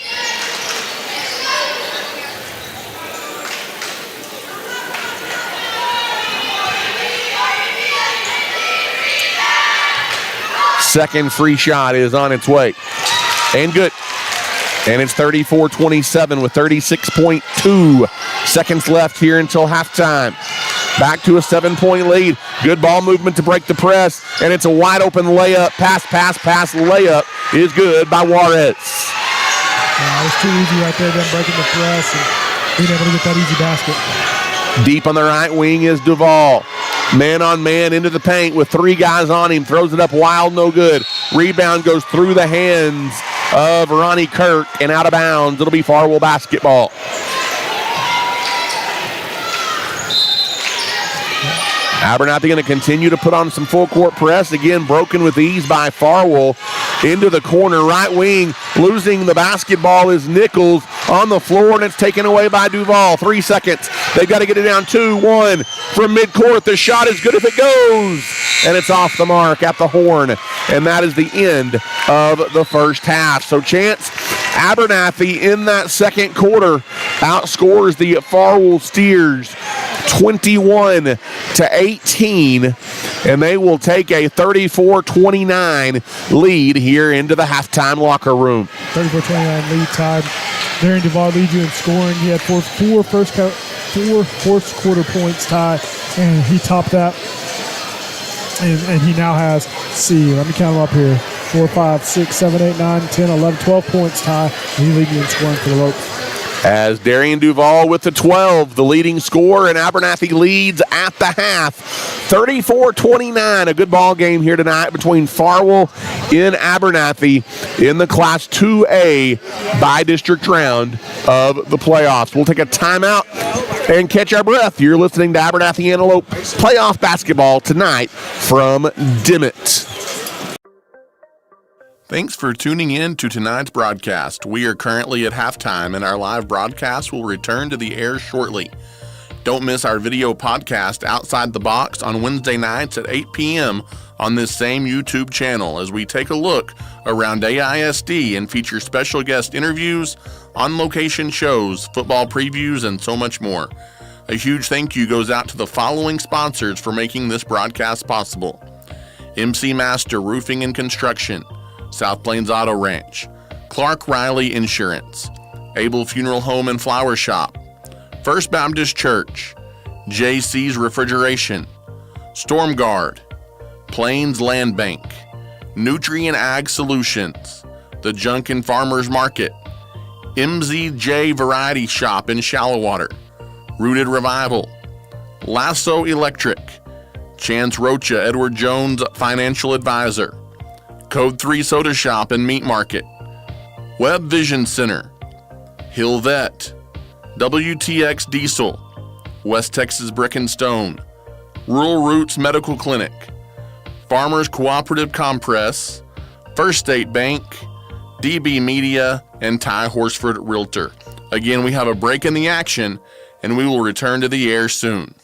Second free shot is on its way. And good. And it's 34-27 with 36.2 seconds left here until halftime. Back to a 7-point lead. Good ball movement to break the press. And it's a wide open layup. Pass, layup is good by Juarez. Yeah, it was too easy right there, them breaking the press and being able to get that easy basket. Deep on the right wing is Duval. Man on man into the paint with 3 guys on him. Throws it up wild, no good. Rebound goes through the hands of Ronnie Kirk and out of bounds. It'll be Farwell basketball. Abernathy going to continue to put on some full court press. Again, broken with ease by Farwell. Into the corner, right wing. Losing the basketball is Nichols on the floor, and it's taken away by Duval. 3 seconds. They've got to get it down 2-1 from midcourt. The shot is good if it goes. And it's off the mark at the horn. And that is the end of the first half. So, Chance, Abernathy in that second quarter outscores the Farwell Steers 21-18, and they will take a 34-29 lead here into the halftime locker room. 34-29 lead time. Darian Duval leads you in scoring. He had four first quarter points, Ty, and he topped that. And he now has, let me count them up here, 4, 5, 6, 7, 8, 9, 10, 11, 12 points, Ty. And he leads you in scoring for the Lopes. As Darian Duval with the 12, the leading scorer, and Abernathy leads at the half. 34-29, a good ball game here tonight between Farwell and Abernathy in the Class 2A bi-district round of the playoffs. We'll take a timeout and catch our breath. You're listening to Abernathy Antelope playoff basketball tonight from Dimmitt. Thanks for tuning in to tonight's broadcast. We are currently at halftime, and our live broadcast will return to the air shortly. Don't miss our video podcast, Outside the Box, on Wednesday nights at 8 p.m. on this same YouTube channel as we take a look around AISD and feature special guest interviews, on-location shows, football previews, and so much more. A huge thank you goes out to the following sponsors for making this broadcast possible: MC Master Roofing and Construction, South Plains Auto Ranch, Clark Riley Insurance, Able Funeral Home and Flower Shop, First Baptist Church, JC's Refrigeration, Storm Guard, Plains Land Bank, Nutrient Ag Solutions, The Junkin Farmers Market, MZJ Variety Shop in Shallowater, Rooted Revival, Lasso Electric, Chance Rocha, Edward Jones Financial Advisor, Code 3 Soda Shop and Meat Market, Web Vision Center, Hill Vet, WTX Diesel, West Texas Brick and Stone, Rural Roots Medical Clinic, Farmers Cooperative Compress, First State Bank, DB Media, and Ty Horsford Realtor. Again, we have a break in the action, and we will return to the air soon.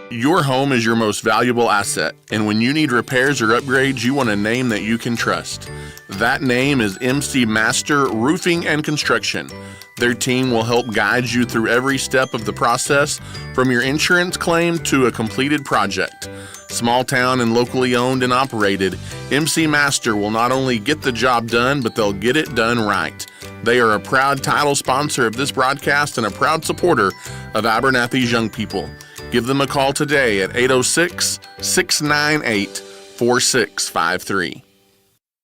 Your home is your most valuable asset, and when you need repairs or upgrades, you want a name that you can trust. That name is MC Master Roofing and Construction. Their team will help guide you through every step of the process, from your insurance claim to a completed project. Small town and locally owned and operated, MC Master will not only get the job done, but they'll get it done right. They are a proud title sponsor of this broadcast and a proud supporter of Abernathy's young people. Give them a call today at 806-698-4653.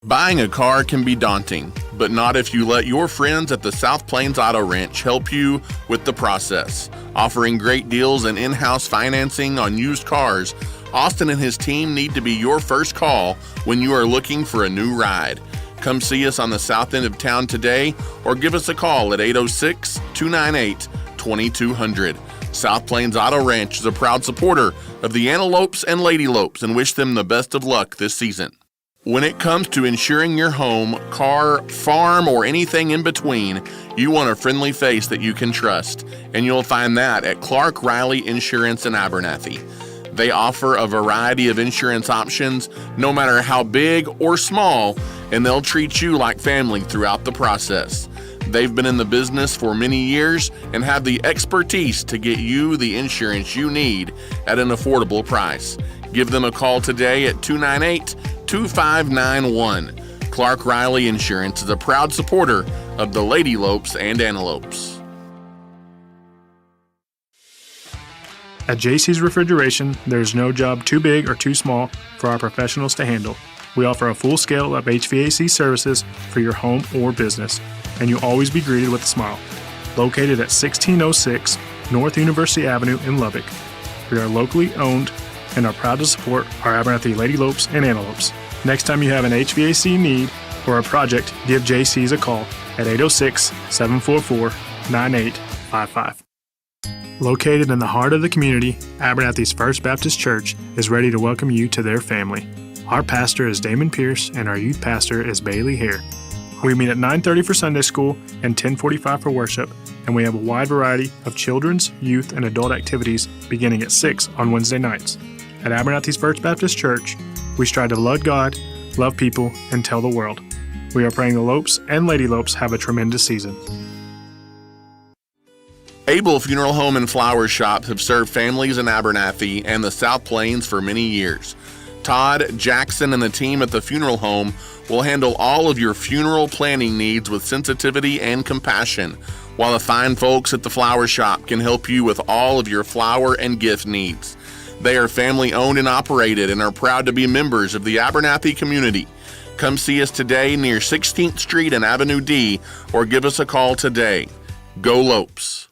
Buying a car can be daunting, but not if you let your friends at the South Plains Auto Wrench help you with the process. Offering great deals and in-house financing on used cars, Austin and his team need to be your first call when you are looking for a new ride. Come see us on the south end of town today or give us a call at 806-298-2200. South Plains Auto Ranch is a proud supporter of the Antelopes and Lady Lopes and wish them the best of luck this season. When it comes to insuring your home, car, farm, or anything in between, you want a friendly face that you can trust, and you'll find that at Clark Riley Insurance in Abernathy. They offer a variety of insurance options, no matter how big or small, and they'll treat you like family throughout the process. They've been in the business for many years and have the expertise to get you the insurance you need at an affordable price. Give them a call today at 298-2591. Clark Riley Insurance is a proud supporter of the Lady Lopes and Antelopes. At JC's Refrigeration, there is no job too big or too small for our professionals to handle. We offer a full scale of HVAC services for your home or business, and you'll always be greeted with a smile. Located at 1606 North University Avenue in Lubbock. We are locally owned and are proud to support our Abernathy Lady Lopes and Antelopes. Next time you have an HVAC need or a project, give JC's a call at 806-744-9855. Located in the heart of the community, Abernathy's First Baptist Church is ready to welcome you to their family. Our pastor is Damon Pierce and our youth pastor is Bailey Hare. We meet at 9:30 for Sunday school and 10:45 for worship, and we have a wide variety of children's, youth, and adult activities beginning at 6 on Wednesday nights. At Abernathy's First Baptist Church, we strive to love God, love people, and tell the world. We are praying the Lopes and Lady Lopes have a tremendous season. Abel Funeral Home and Flower Shops have served families in Abernathy and the South Plains for many years. Todd, Jackson, and the team at the funeral home will handle all of your funeral planning needs with sensitivity and compassion, while the fine folks at the flower shop can help you with all of your flower and gift needs. They are family owned and operated and are proud to be members of the Abernathy community. Come see us today near 16th Street and Avenue D, or give us a call today. Go Lopes!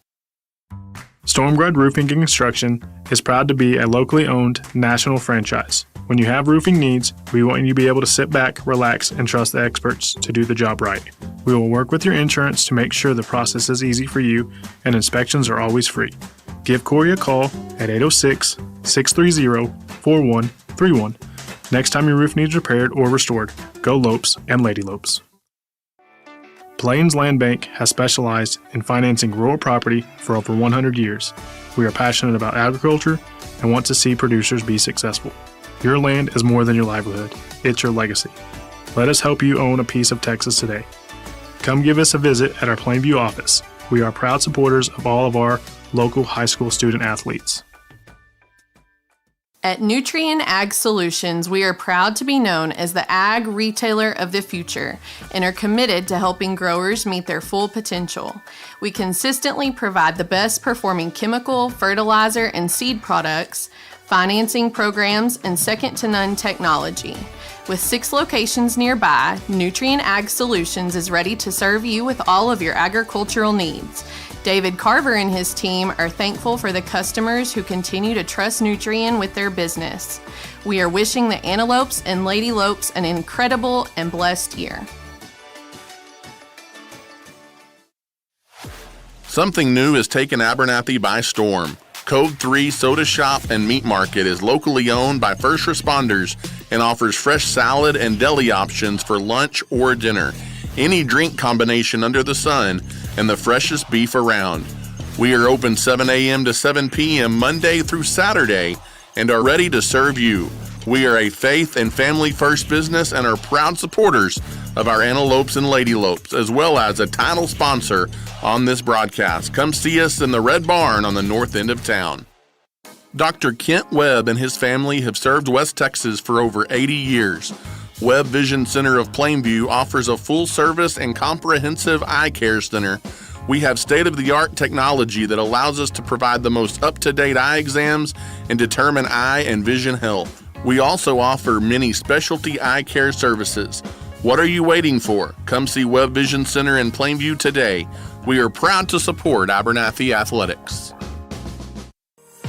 Stormguard Roofing and Construction is proud to be a locally owned national franchise. When you have roofing needs, we want you to be able to sit back, relax, and trust the experts to do the job right. We will work with your insurance to make sure the process is easy for you, and inspections are always free. Give Corey a call at 806-630-4131. Next time your roof needs repaired or restored, go Lopes and Lady Lopes. Plains Land Bank has specialized in financing rural property for over 100 years. We are passionate about agriculture and want to see producers be successful. Your land is more than your livelihood. It's your legacy. Let us help you own a piece of Texas today. Come give us a visit at our Plainview office. We are proud supporters of all of our local high school student athletes. At Nutrien Ag Solutions, we are proud to be known as the ag retailer of the future and are committed to helping growers meet their full potential. We consistently provide the best performing chemical, fertilizer, and seed products, financing programs, and second-to-none technology. With 6 locations nearby, Nutrien Ag Solutions is ready to serve you with all of your agricultural needs. David Carver and his team are thankful for the customers who continue to trust Nutrien with their business. We are wishing the Antelopes and Lady Lopes an incredible and blessed year. Something new has taken Abernathy by storm. Code 3 Soda Shop and Meat Market is locally owned by first responders and offers fresh salad and deli options for lunch or dinner. Any drink combination under the sun and the freshest beef around. We are open 7 a.m. to 7 p.m. Monday through Saturday and are ready to serve you. We are a faith and family first business and are proud supporters of our Antelopes and Lady Lopes, as well as a title sponsor on this broadcast. Come see us in the Red Barn on the north end of town. Dr. Kent Webb and his family have served West Texas for over 80 years. Webb Vision Center of Plainview offers a full-service and comprehensive eye care center. We have state-of-the-art technology that allows us to provide the most up-to-date eye exams and determine eye and vision health. We also offer many specialty eye care services. What are you waiting for? Come see Webb Vision Center in Plainview today. We are proud to support Abernathy Athletics.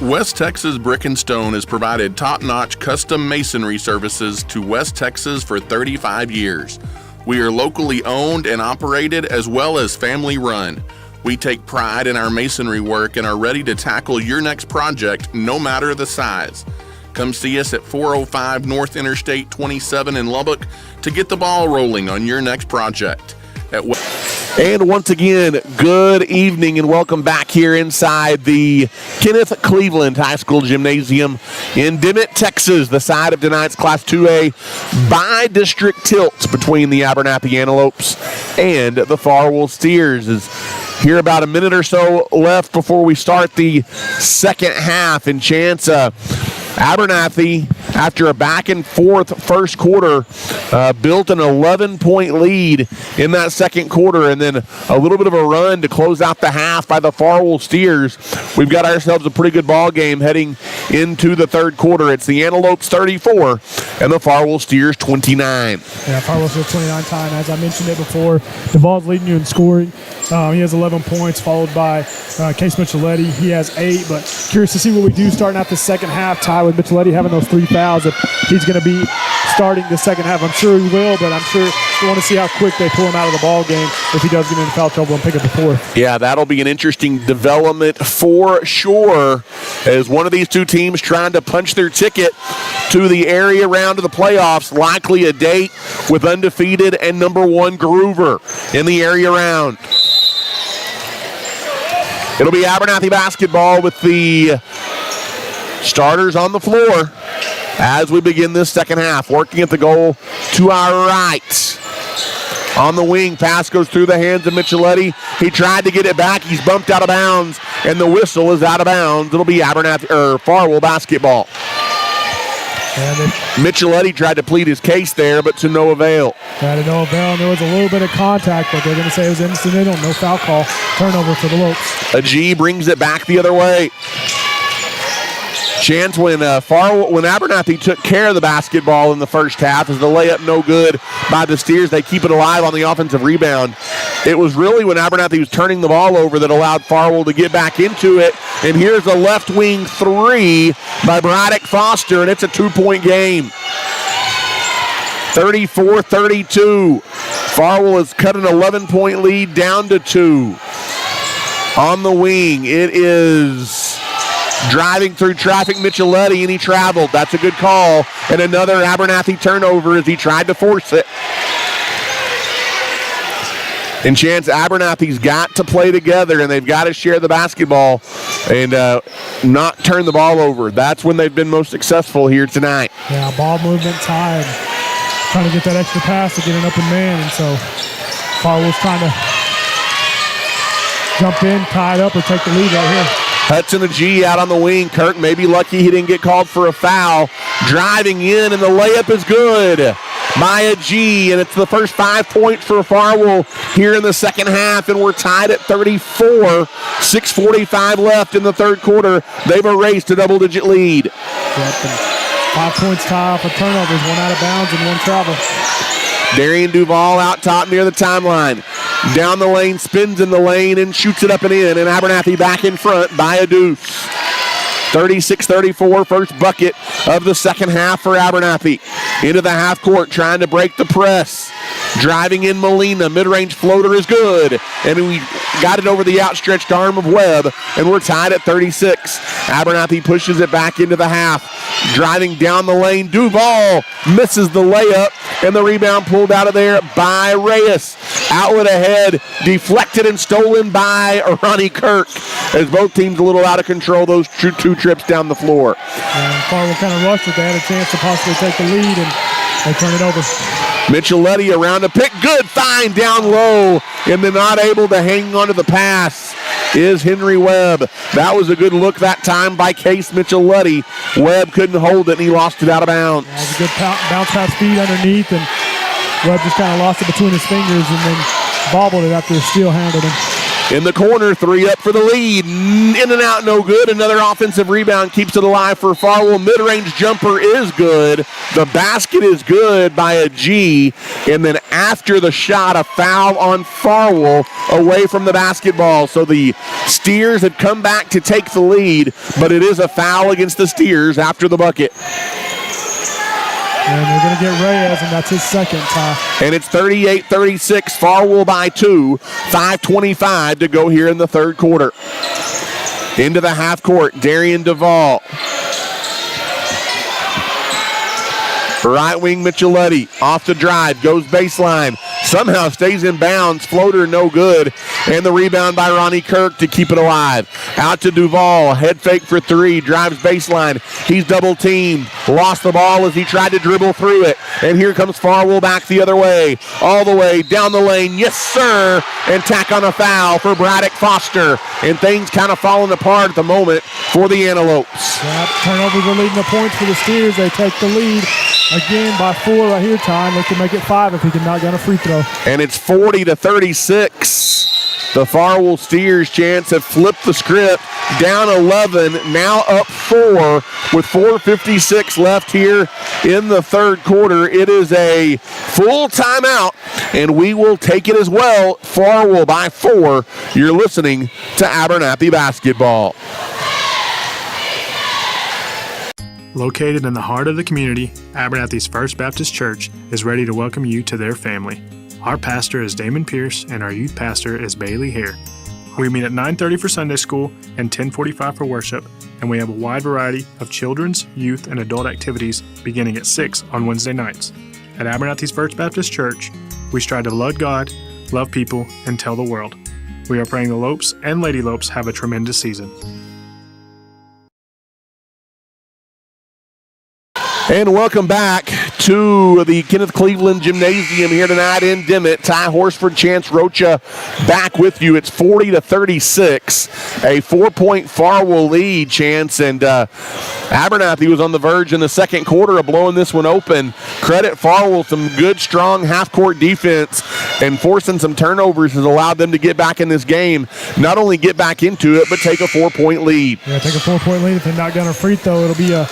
West Texas Brick and Stone has provided top-notch custom masonry services to West Texas for 35 years. We are locally owned and operated as well as family run. We take pride in our masonry work and are ready to tackle your next project, no matter the size. Come see us at 405 North Interstate 27 in Lubbock to get the ball rolling on your next project. And once again, good evening and welcome back here inside the Kenneth Cleveland High School Gymnasium in Dimmitt, Texas, the site of tonight's Class 2A by-district tilt between the Abernathy Antelopes and the Farwell Steers. Here about a minute or so left before we start the second half, and chance Abernathy, after a back-and-forth first quarter, built an 11-point lead in that second quarter, and then a little bit of a run to close out the half by the Farwell Steers. We've got ourselves a pretty good ball game heading into the third quarter. It's the Antelopes 34 and the Farwell Steers 29. Yeah, Farwell Steers 29 time. As I mentioned it before, Duvall's leading you in scoring. He has 11 points, followed by Case Micheletti. He has 8, but curious to see what we do starting out the second half. Ty with Micheletti having those 3 fouls. If he's going to be starting the second half, I'm sure he will, but I'm sure we want to see how quick they pull him out of the ball game if he does get into foul trouble and pick up the fourth. Yeah, that'll be an interesting development for sure, as one of these two teams trying to punch their ticket to the area round of the playoffs, likely a date with undefeated and number 1 Groover in the area round. It'll be Abernathy basketball with the starters on the floor as we begin this second half. Working at the goal to our right. On the wing, pass goes through the hands of Micheletti. He tried to get it back. He's bumped out of bounds, and the whistle is out of bounds. It'll be Farwell basketball. Micheletti tried to plead his case there, but to no avail. To no avail. There was a little bit of contact, but they're going to say it was incidental. No foul call. Turnover for the Lopes. A G brings it back the other way. Chance when Abernathy took care of the basketball in the first half, is the layup no good by the Steers. They keep it alive on the offensive rebound. It was really when Abernathy was turning the ball over that allowed Farwell to get back into it. And here's a left wing 3 by Braddock Foster, and it's a 2-point game. 34-32. Farwell has cut an 11-point lead down to 2. On the wing, it is driving through traffic, Micheletti, and he traveled. That's a good call. And another Abernathy turnover as he tried to force it. And chance Abernathy's got to play together, and they've got to share the basketball and not turn the ball over. That's when they've been most successful here tonight. Yeah, ball movement time. Trying to get that extra pass to get an open man, and so Farwell's trying to jump in, tie it up, or take the lead right here. Hudson, a G out on the wing. Kirk may be lucky he didn't get called for a foul. Driving in, and the layup is good by a G, and it's the first 5 points for Farwell here in the second half, and we're tied at 34. 6:45 left in the third quarter. They've erased a double-digit lead. Yep, 5 points tie off of turnovers, 1 out of bounds and 1 travel. Darian Duvall out top near the timeline. Down the lane, spins in the lane, and shoots it up and in. And Abernathy back in front by a deuce. 36-34, first bucket of the second half for Abernathy. Into the half court, trying to break the press. Driving in Molina, mid-range floater is good. And we got it over the outstretched arm of Webb, and we're tied at 36. Abernathy pushes it back into the half. Driving down the lane, Duval misses the layup, and the rebound pulled out of there by Reyes. Outlet ahead, deflected and stolen by Ronnie Kirk, as both teams a little out of control those two trips down the floor. And Farwell kind of rushed it. They had a chance to possibly take the lead, and they turn it over. Micheletti around to pick. Good find down low, and then not able to hang onto the pass is Henry Webb. That was a good look that time by Case Micheletti. Webb couldn't hold it, and he lost it out of bounds. That was a good bounce pass feed underneath, and Webb just kind of lost it between his fingers and then bobbled it after the steal handled him. In the corner, 3 up for the lead. In and out, no good. Another offensive rebound keeps it alive for Farwell. Mid-range jumper is good. The basket is good by a G. And then after the shot, a foul on Farwell away from the basketball. So the Steers had come back to take the lead, but it is a foul against the Steers after the bucket. And they're going to get Reyes, and that's his second tie. And it's 38-36, Farwell by 2. 5:25 to go here in the third quarter. Into the half court, Darian Duvall. Right wing Micheletti, off the drive, goes baseline. Somehow stays in bounds, floater no good, and the rebound by Ronnie Kirk to keep it alive. Out to Duval, head fake for 3, drives baseline. He's double teamed, lost the ball as he tried to dribble through it, and here comes Farwell back the other way, all the way down the lane, yes sir, and tack on a foul for Braddock Foster, and things kind of falling apart at the moment for the Antelopes. Yep, turnovers are leading the points for the Steers. They take the lead again by 4 right here. Time look to make it 5 if he can knock down a free throw. And it's 40-36. The Farwell Steers chance have flipped the script. Down 11, now up 4 with 4:56 left here in the third quarter. It is a full timeout, and we will take it as well. Farwell by 4. You're listening to Abernathy Basketball. Located in the heart of the community, Abernathy's First Baptist Church is ready to welcome you to their family. Our pastor is Damon Pierce, and our youth pastor is Bailey Hare. We meet at 9:30 for Sunday school and 10:45 for worship, and we have a wide variety of children's, youth, and adult activities beginning at 6 on Wednesday nights. At Abernathy's First Baptist Church, we strive to love God, love people, and tell the world. We are praying the Lopes and Lady Lopes have a tremendous season. And welcome back to the Kenneth Cleveland Gymnasium here tonight in Dimmitt. Ty Horsford, Chance Rocha back with you. It's 40-36, a 4-point Farwell lead, Chance. And Abernathy was on the verge in the second quarter of blowing this one open. Credit Farwell, some good, strong half-court defense, and forcing some turnovers has allowed them to get back in this game. Not only get back into it, but take a 4-point lead. Yeah, take a 4-point lead. If they knock down a free throw, it'll be a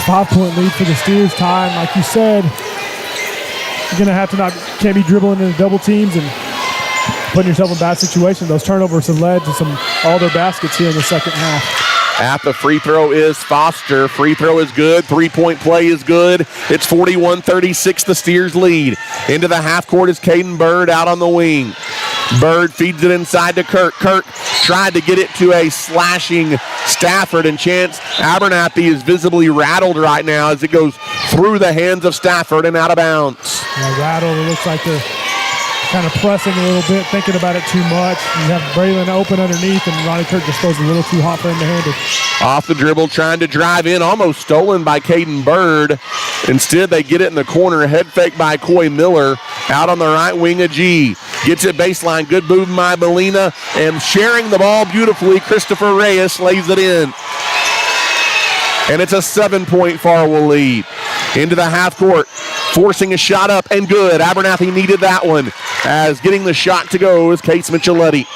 5-point lead for the Steers. Time, like you said, you're going to have to can't be dribbling into double teams and putting yourself in bad situations. Those turnovers have led to all their baskets here in the second half. At the free throw is Foster. Free throw is good. 3-point play is good. It's 41-36, the Steers lead. Into the half court is Caden Bird out on the wing. Bird feeds it inside to Kirk. Kirk tried to get it to a slashing Stafford, and Chance Abernathy is visibly rattled right now as it goes through the hands of Stafford and out of bounds. Yeah, rattled. It looks like they're kind of pressing a little bit, thinking about it too much. You have Braylon open underneath, and Ronnie Kirk just goes a little too hot for him to handle. Off the dribble, trying to drive in, almost stolen by Caden Bird. Instead, they get it in the corner. Head fake by Coy Miller. Out on the right wing of G. Gets it baseline. Good move by Molina. And sharing the ball beautifully, Christopher Reyes lays it in. And it's a 7-point Farwell lead. Into the half court. Forcing a shot up and good. Abernathy needed that one. As getting the shot to go is Case Micheletti.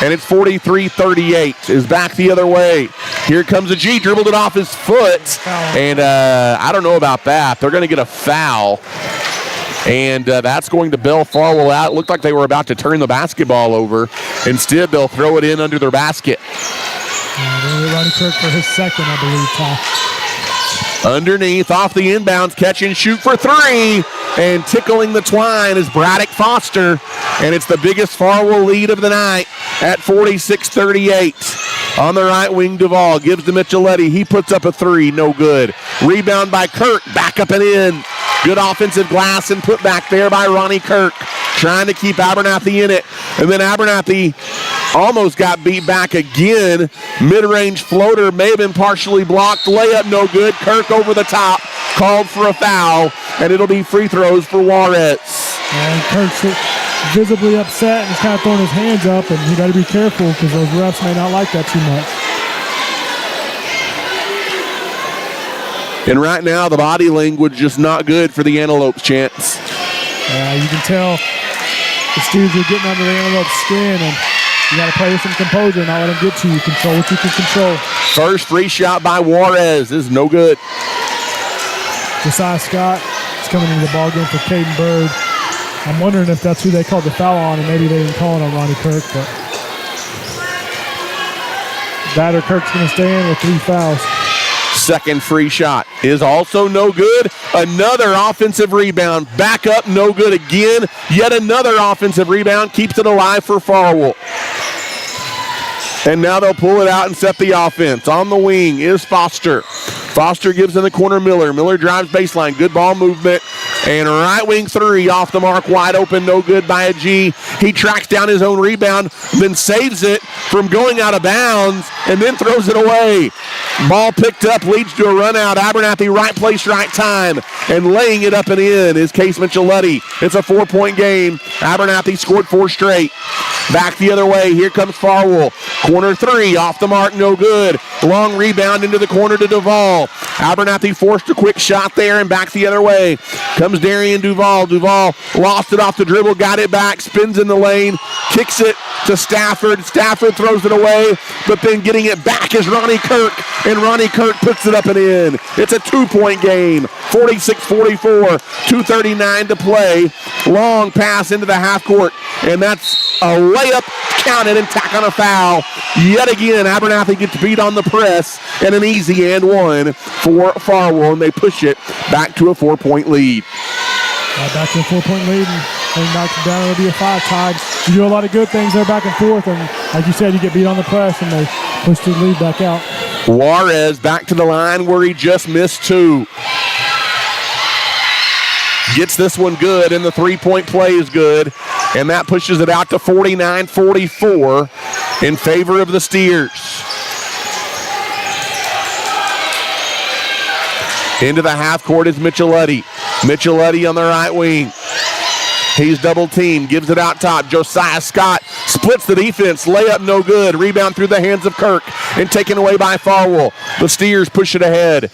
And it's 43-38. Is back the other way. Here comes a G. Dribbled it off his foot. And I don't know about that. They're going to get a foul. and that's going to bail Farwell out. It looked like they were about to turn the basketball over. Instead, they'll throw it in under their basket. Ronnie Kirk for his second, I believe, Ty. Underneath, off the inbounds, catch and shoot for three. And tickling the twine is Braddock Foster. And it's the biggest Farwell lead of the night at 46-38. On the right wing, Duvall gives to Micheletti. He puts up a three, no good. Rebound by Kirk, back up and in. Good offensive glass and put back there by Ronnie Kirk. Trying to keep Abernathy in it. And then Abernathy almost got beat back again. Mid-range floater may have been partially blocked. Layup no good. Kirk over the top. Called for a foul. And it'll be free throws for Juarez. And Kirk's visibly upset and he's kind of throwing his hands up. And you got to be careful because those refs may not like that too much. And right now, the body language just not good for the Antelopes, Chance. You can tell the Steers are getting under the Antelope's skin, and you got to play with some composure and not let them get to you. Control what you can control. First free shot by Juarez is no good. Josiah Scott is coming into the ball game for Caden Bird. I'm wondering if that's who they called the foul on, and maybe they didn't call it on Ronnie Kirk, but that or Kirk's going to stay in with 3 fouls. Second free shot is also no good. Another offensive rebound. Back up, no good again. Yet another offensive rebound keeps it alive for Farwell. And now they'll pull it out and set the offense. On the wing is Foster. Foster gives in the corner Miller. Miller drives baseline. Good ball movement. And right wing three off the mark. Wide open. No good by a G. He tracks down his own rebound. Then saves it from going out of bounds. And then throws it away. Ball picked up. Leads to a run out. Abernathy right place, right time. And laying it up and in is Case Micheletti. It's a 4-point game. Abernathy scored 4 straight. Back the other way. Here comes Farwell. Corner three off the mark. No good. Long rebound into the corner to Duvall. Abernathy forced a quick shot there and back the other way. Comes Darian Duvall. Duvall lost it off the dribble, got it back, spins in the lane, kicks it to Stafford. Stafford throws it away, but then getting it back is Ronnie Kirk, and Ronnie Kirk puts it up and in. It's a 2-point game, 46-44, 2:39 to play. Long pass into the half court, and that's a layup counted and tack on a foul. Yet again, Abernathy gets beat on the press, and an easy and one for Farwell, and they push it back to a 4-point lead. Back to a 4-point lead, and back down, it'll be a 5 tied. You do a lot of good things there back and forth, and like you said, you get beat on the press, and they push the lead back out. Juarez back to the line where he just missed 2. Gets this one good, and the 3-point play is good, and that pushes it out to 49-44 in favor of the Steers. Into the half court is Micheletti. Micheletti on the right wing. He's double teamed, gives it out top. Josiah Scott splits the defense. Layup no good. Rebound through the hands of Kirk and taken away by Farwell. The Steers push it ahead.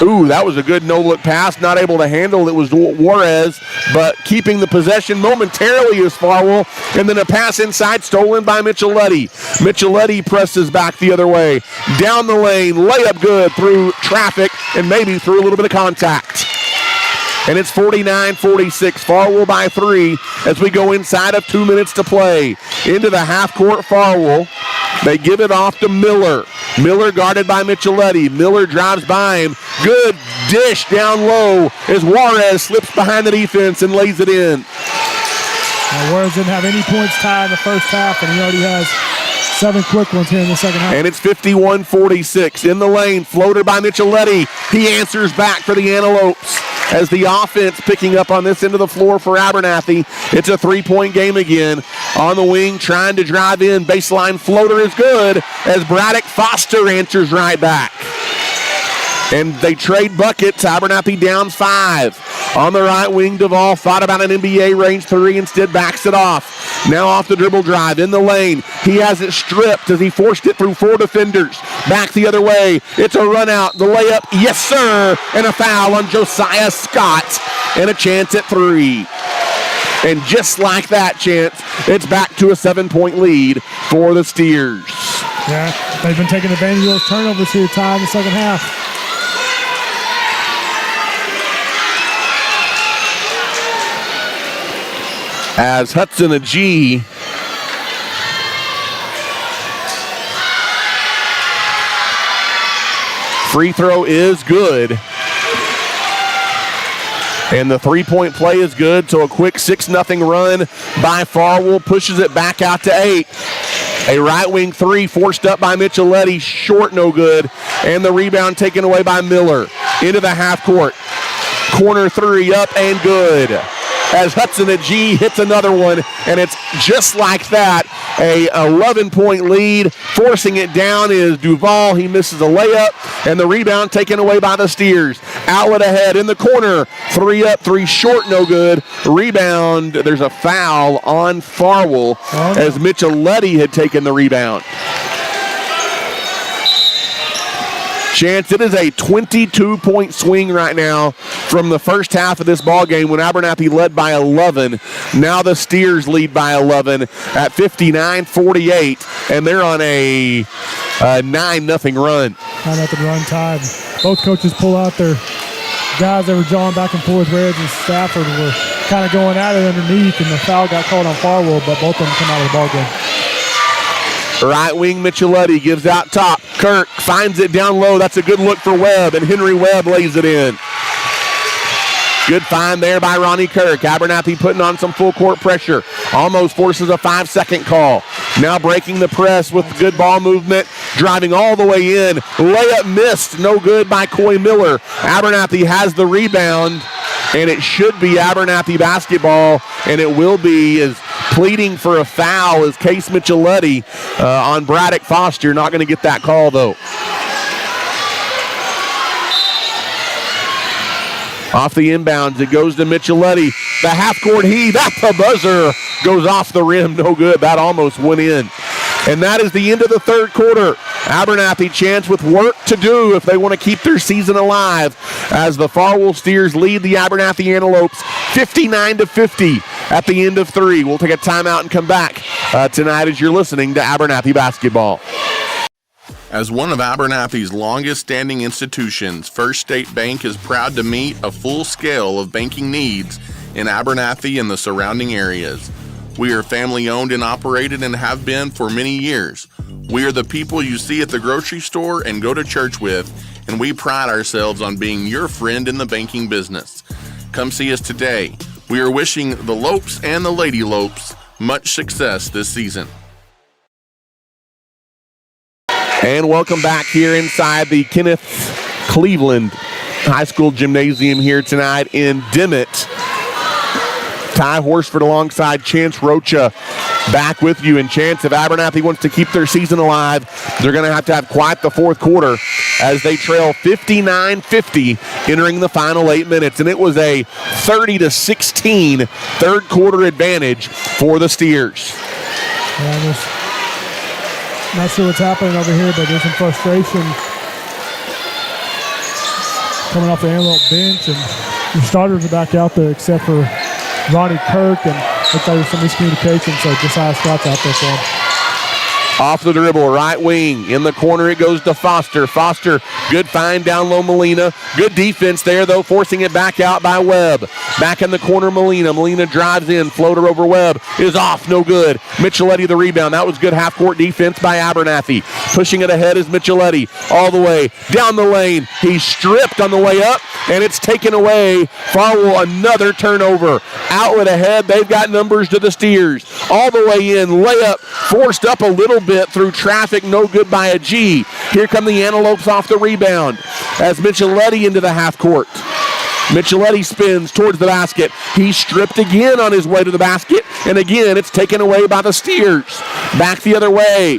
Ooh, that was a good no-look pass. Not able to handle it was Juarez, but keeping the possession momentarily is Farwell. And then a pass inside stolen by Micheletti. Micheletti presses back the other way. Down the lane, layup good through traffic and maybe through a little bit of contact. And it's 49-46. Farwell by 3 as we go inside of 2 minutes to play. Into the half-court Farwell. They give it off to Miller. Miller guarded by Micheletti. Miller drives by him. Good dish down low as Juarez slips behind the defense and lays it in. Juarez didn't have any points tied in the first half, and he already has 7 quick ones here in the second half. And it's 51-46. In the lane, floater by Micheletti. He answers back for the Antelopes. As the offense picking up on this end of the floor for Abernathy. It's a 3-point game again. On the wing, trying to drive in. Baseline floater is good as Braddock Foster answers right back. And they trade buckets. Abernathy down 5. On the right wing, Duvall thought about an NBA range 3, instead backs it off. Now off the dribble drive in the lane. He has it stripped as he forced it through 4 defenders. Back the other way. It's a run out. The layup, yes sir. And a foul on Josiah Scott. And a chance at 3. And just like that, Chance, it's back to a 7-point lead for the Steers. Yeah, they've been taking advantage of those turnovers here, Ty, in the second half. as Hudson Agee free throw is good. And the three-point play is good, so a quick 6-0 run by Farwell pushes it back out to 8. A right wing three forced up by Micheletti, short, no good. And the rebound taken away by Miller. Into the half court. Corner three up and good. As Hudson Agee hits another one, and it's just like that. A 11-point lead. Forcing it down is Duval. He misses a layup, and the rebound taken away by the Steers. Outlet ahead in the corner. Three up, three short, no good. Rebound. There's a foul on Farwell as Micheletti had taken the rebound. Chance, it is a 22-point swing right now from the first half of this ball game when Abernathy led by 11. Now the Steers lead by 11 at 59-48, and they're on a 9-0 run. 9-0 run time. Both coaches pull out their guys that were jawing back and forth. Reds and Stafford were kind of going at it underneath, and the foul got called on Farwell, but both of them come out of the ball game. Right wing Micheletti gives out top. Kirk finds it down low. That's a good look for Webb, and Henry Webb lays it in. Good find there by Ronnie Kirk. Abernathy putting on some full court pressure. Almost forces a 5-second call. Now breaking the press with good ball movement. Driving all the way in. Layup missed. No good by Coy Miller. Abernathy has the rebound, and it should be Abernathy basketball, and it will be, as pleading for a foul is Case Micheletti on Braddock Foster. Not going to get that call, though. Off the inbounds, it goes to Micheletti. The half-court heave at the buzzer goes off the rim. No good. That almost went in. And that is the end of the third quarter. Abernathy chance with work to do if they want to keep their season alive as the Farwell Steers lead the Abernathy Antelopes 59-50 at the end of 3. We'll take a timeout and come back tonight as you're listening to Abernathy Basketball. As one of Abernathy's longest-standing institutions, First State Bank is proud to meet a full scale of banking needs in Abernathy and the surrounding areas. We are family-owned and operated and have been for many years. We are the people you see at the grocery store and go to church with, and we pride ourselves on being your friend in the banking business. Come see us today. We are wishing the Lopes and the Lady Lopes much success this season. And welcome back here inside the Kenneth Cleveland High School Gymnasium here tonight in Dimmitt. Ty Horsford alongside Chance Rocha back with you. And Chance, if Abernathy wants to keep their season alive, they're going to have quite the fourth quarter as they trail 59-50 entering the final 8 minutes. And it was a 30-16 third quarter advantage for the Steers. Yeah, not sure what's happening over here, but there's some frustration coming off the Antelope bench, and the starters are back out there except for Ronnie Kirk, and looks like there's some miscommunication, so Josiah Scott's out there for him. Off the dribble, right wing. In the corner, it goes to Foster. Foster, good find down low, Molina. Good defense there, though, forcing it back out by Webb. Back in the corner, Molina. Molina drives in. Floater over Webb is off, no good. Micheletti the rebound. That was good half-court defense by Abernathy. Pushing it ahead is Micheletti all the way down the lane. He's stripped on the way up, and it's taken away. Farwell, another turnover. Outlet ahead. They've got numbers to the Steers. All the way in. Layup forced up a little bit through traffic, no good by a G. Here come the Antelopes off the rebound as Micheletti into the half court. Micheletti spins towards the basket. He's stripped again on his way to the basket, and again it's taken away by the Steers. Back the other way,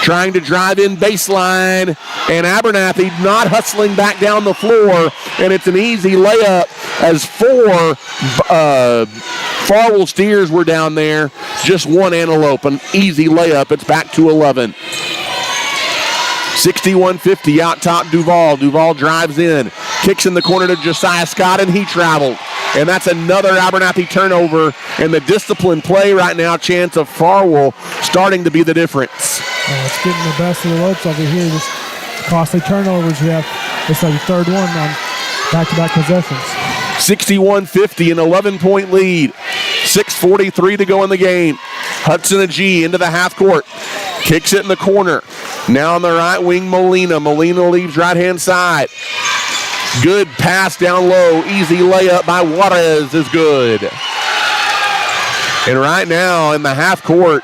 trying to drive in baseline, and Abernathy not hustling back down the floor, and it's an easy layup as 4 Farwell Steers were down there. Just one Antelope, an easy layup. It's back to 11. 61-50 out top Duval. Duval drives in, kicks in the corner to Josiah Scott, and he traveled. And that's another Abernathy turnover, and the disciplined play right now, chance of Farwell starting to be the difference. It's getting the best of the Lopes over here. Just costly turnovers you have. It's like the third one on back-to-back possessions. 61-50, an 11-point lead. 6:43 to go in the game. Hudson Agee into the half court. Kicks it in the corner. Now on the right wing, Molina. Molina leaves right-hand side. Good pass down low. Easy layup by Juarez is good. And right now in the half court,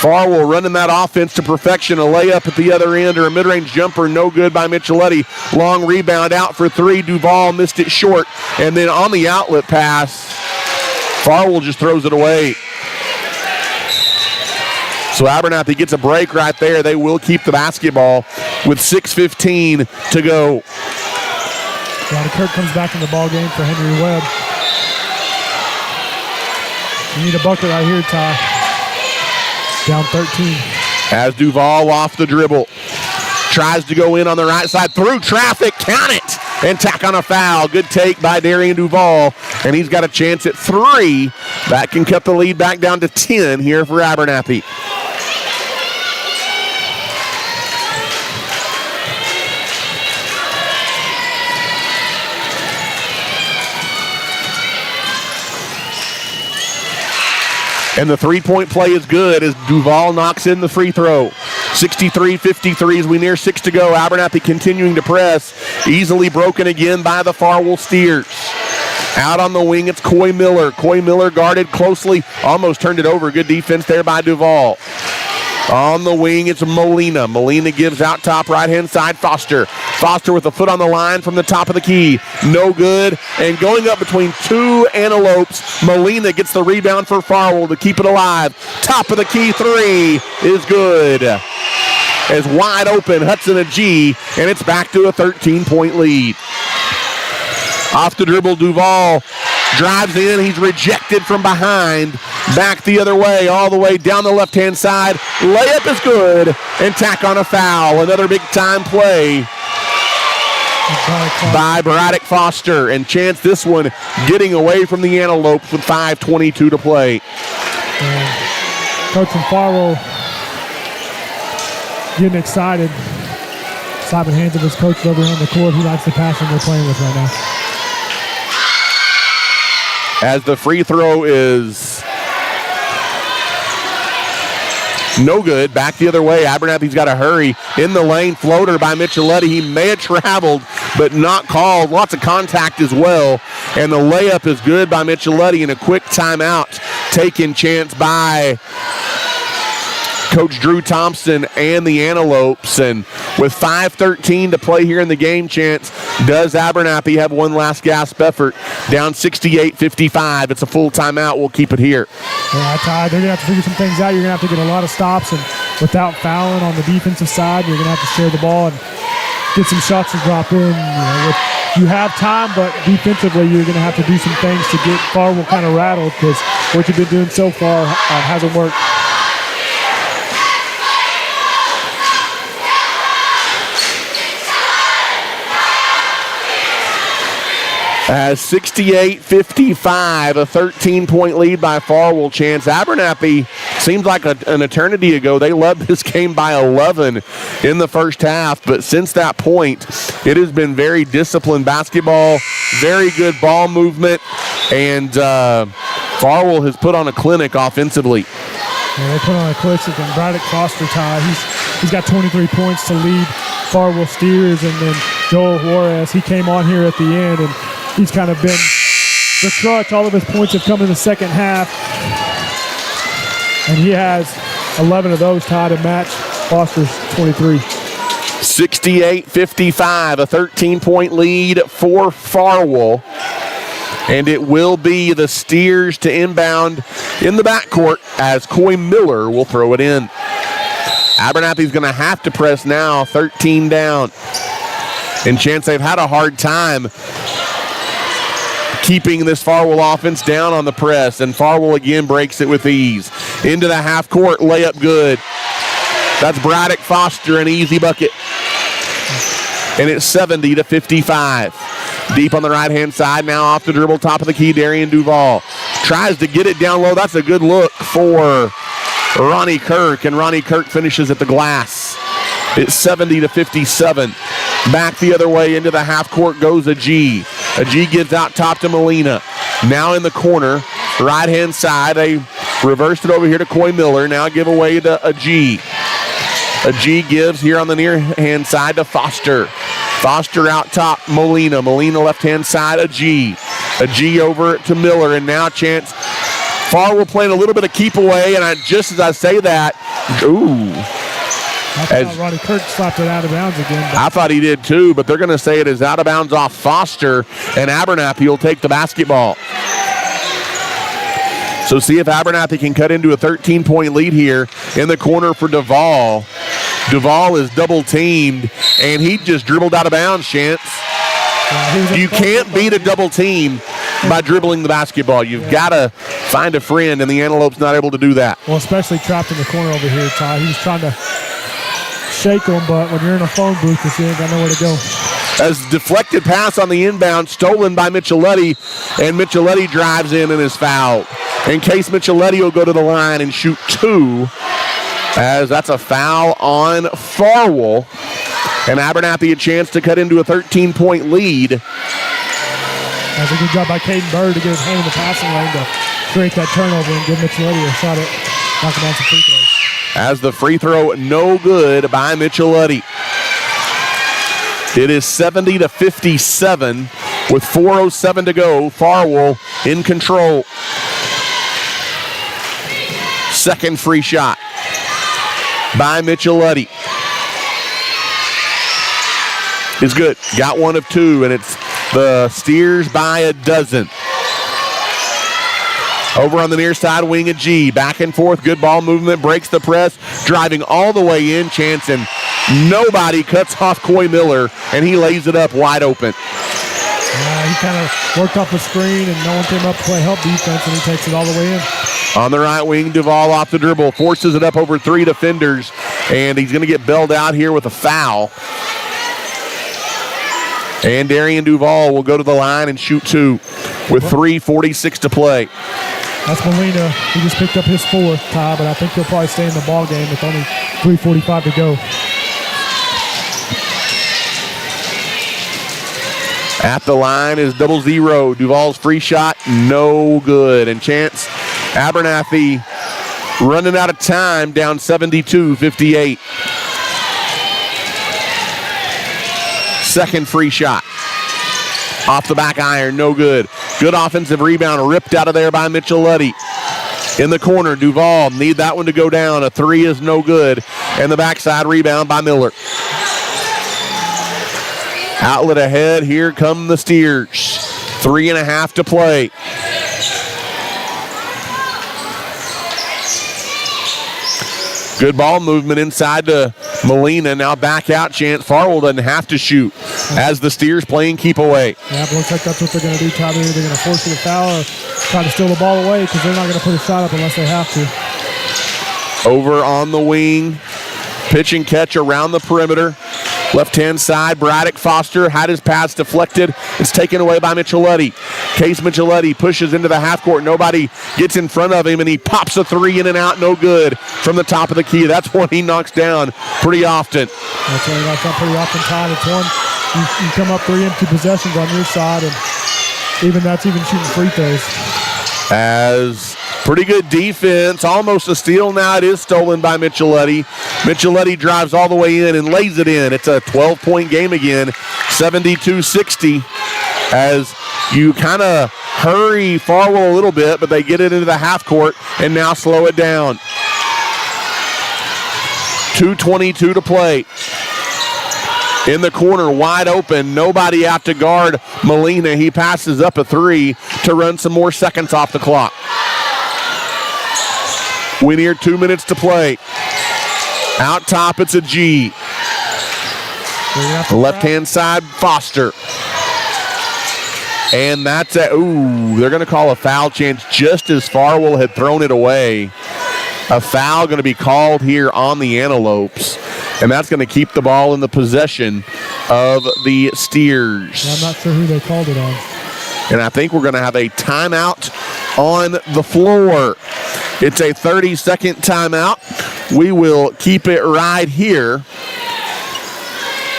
Farwell running that offense to perfection. A layup at the other end or a mid-range jumper, no good by Micheletti. Long rebound out for three. Duval missed it short. And then on the outlet pass, Farwell just throws it away. So Abernathy gets a break right there. They will keep the basketball with 6:15 to go. Johnny Kirk comes back in the ball game for Henry Webb. You need a bucket right here, Ty. Down 13. As Duval off the dribble. Tries to go in on the right side. Through traffic. Count it. And tack on a foul. Good take by Darian Duval. And he's got a chance at 3. That can cut the lead back down to 10 here for Abernathy. And the three-point play is good as Duval knocks in the free throw. 63-53 as we near 6 to go. Abernathy continuing to press. Easily broken again by the Farwell Steers. Out on the wing, it's Coy Miller. Coy Miller guarded closely. Almost turned it over. Good defense there by Duval. On the wing, it's Molina. Molina gives out top right-hand side, Foster. Foster with a foot on the line from the top of the key. No good. And going up between two Antelopes, Molina gets the rebound for Farwell to keep it alive. Top of the key 3 is good. As wide open, Hudson Agee, and it's back to a 13-point lead. Off the dribble, Duval drives in. He's rejected from behind. Back the other way, all the way down the left-hand side. Layup is good, and tack on a foul. Another big-time play by Braddock Foster. And chance this one getting away from the Antelopes with 5:22 to play. Coach from Farwell getting excited. Slapping hands of his coach over on the court. He likes the passion they're playing with right now. As the free throw is no good. Back the other way. Abernathy's got to hurry. In the lane, floater by Micheletti. He may have traveled, but not called. Lots of contact as well. And the layup is good by Micheletti, and a quick timeout taken chance by Coach Drew Thompson and the Antelopes. And with 5:13 to play here in the game, chance, does Abernathy have one last gasp effort? Down 68-55. It's a full timeout. We'll keep it here. Yeah, Ty, they're going to have to figure some things out. You're going to have to get a lot of stops, and without fouling on the defensive side, you're going to have to share the ball and get some shots to drop in. You have time, but defensively, you're going to have to do some things to get Farwell kind of rattled, because what you've been doing so far hasn't worked. As 68-55, a 13-point lead by Farwell. Chance Abernathy, seems like an eternity ago, they led this game by 11 in the first half, but since that point, it has been very disciplined basketball, very good ball movement, and Farwell has put on a clinic offensively. Yeah, they put on a clinic, and Braddock Foster, Ty, he's got 23 points to lead Farwell Steers, and then Joel Juarez, he came on here at the end, and he's kind of been the crutch. All of his points have come in the second half. And he has 11 of those tied to match Foster's 23. 68-55, a 13-point lead for Farwell. And it will be the Steers to inbound in the backcourt as Coy Miller will throw it in. Abernathy's going to have to press now, 13 down. And chance they've had a hard time keeping this Farwell offense down on the press, and Farwell again breaks it with ease. Into the half court, layup good. That's Braddock Foster, an easy bucket. And it's 70-55. Deep on the right-hand side, now off the dribble, top of the key, Darian Duval. Tries to get it down low. That's a good look for Ronnie Kirk, and Ronnie Kirk finishes at the glass. It's 70-57. Back the other way into the half court goes Agee. Agee gives out top to Molina. Now in the corner, right-hand side. They reversed it over here to Coy Miller. Now give away to a G. A G gives here on the near-hand side to Foster. Foster out top, Molina. Molina left-hand side, a G. A G over to Miller, and now chance. Farwell playing a little bit of keep away, and just as I say that, I thought Roddy Kirk slapped it out of bounds again. I thought he did too, but they're going to say it is out of bounds off Foster, and Abernathy will take the basketball. So see if Abernathy can cut into a 13-point lead here in the corner for Duvall. Duvall is double-teamed, and he just dribbled out of bounds, Chance. You can't beat a double team by dribbling the basketball. You've got to find a friend, and the Antelope's not able to do that. Well, especially trapped in the corner over here, Ty. He was trying to shake him, but when you're in a phone booth, you ain't got nowhere to go. As deflected pass on the inbound, stolen by Micheletti, and Micheletti drives in and is fouled. In case Micheletti will go to the line and shoot two, as that's a foul on Farwell. And Abernathy a chance to cut into a 13-point lead. That's a good job by Caden Bird to get his hand in the passing lane to create that turnover and give Micheletti a shot at knocking down some free throws. As the free throw no good by Micheletti. It is 70-57 with 4:07 to go. Farwell in control. Second free shot by Micheletti. Is good. Got one of two, and it's the Steers by a dozen. Over on the near side wing, a G. Back and forth. Good ball movement. Breaks the press. Driving all the way in. Chance, and nobody cuts off Coy Miller, and he lays it up wide open. He kind of worked off the screen, and no one came up to play help defense, and he takes it all the way in. On the right wing, Duvall off the dribble. Forces it up over three defenders, and he's going to get bailed out here with a foul. And Darian Duvall will go to the line and shoot two with 3:46 to play. That's Molina. He just picked up his fourth, Ty, but I think he'll probably stay in the ball game with only 3:45 to go. At the line is 0-0. Duvall's free shot, no good. And Chance Abernathy running out of time, down 72-58. Second free shot. Off the back iron, no good. Good offensive rebound, ripped out of there by Micheletti. In the corner, Duvall need that one to go down. A three is no good. And the backside rebound by Miller. Outlet ahead, here come the Steers. 3.5 to play. Good ball movement inside to Molina. Now back out chance. Farwell doesn't have to shoot as the Steers playing keep away. Yeah, it looks like that's what they're going to do, Tyler. They're going to force you to foul or try to steal the ball away because they're not going to put a shot up unless they have to. Over on the wing. Pitch and catch around the perimeter. Left-hand side, Braddock Foster had his pass deflected. It's taken away by Micheletti. Case Micheletti pushes into the half court. Nobody gets in front of him, and he pops a three in and out, no good from the top of the key. That's one he knocks down pretty often. That's one he knocks down pretty often, Todd. It's one you come up 3 empty possessions on your side, and that's even shooting free throws. As pretty good defense, almost a steal now. It is stolen by Micheletti. Micheletti drives all the way in and lays it in. It's a 12-point game again, 72-60, as you kind of hurry Farwell a little bit, but they get it into the half court and now slow it down. 2:22 to play. In the corner, wide open, nobody out to guard Molina. He passes up a three to run some more seconds off the clock. We near 2 minutes to play. Out top, it's a G. Left-hand side, Foster. And that's they're going to call a foul chance just as Farwell had thrown it away. A foul going to be called here on the Antelopes. And that's going to keep the ball in the possession of the Steers. I'm not sure who they called it on. And I think we're going to have a timeout on the floor. It's a 30-second timeout. We will keep it right here.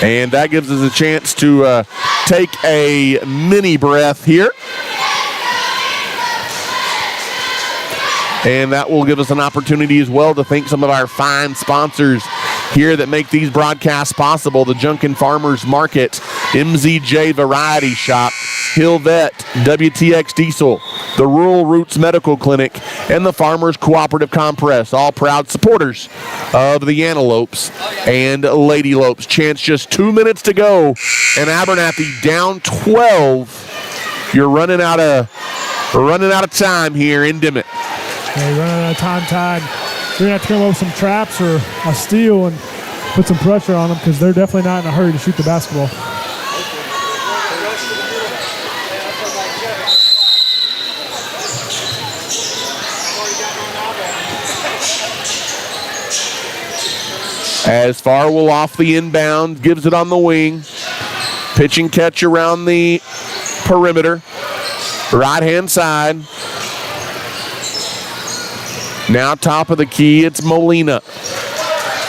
And that gives us a chance to take a mini breath here. And that will give us an opportunity as well to thank some of our fine sponsors here that make these broadcasts possible. The Junkin Farmers Market, MZJ Variety Shop, Hill Vet, WTX Diesel, the Rural Roots Medical Clinic, and the Farmers Cooperative Compress, all proud supporters of the Antelopes and Lady Lopes. Chance just 2 minutes to go, and Abernathy down 12. You're running out of time here in Dimmitt. Yeah, you're running out of time, Tide. You're going to have to come up with some traps or a steal and put some pressure on them because they're definitely not in a hurry to shoot the basketball. As Farwell off the inbound, gives it on the wing. Pitch and catch around the perimeter. Right-hand side. Now top of the key, it's Molina.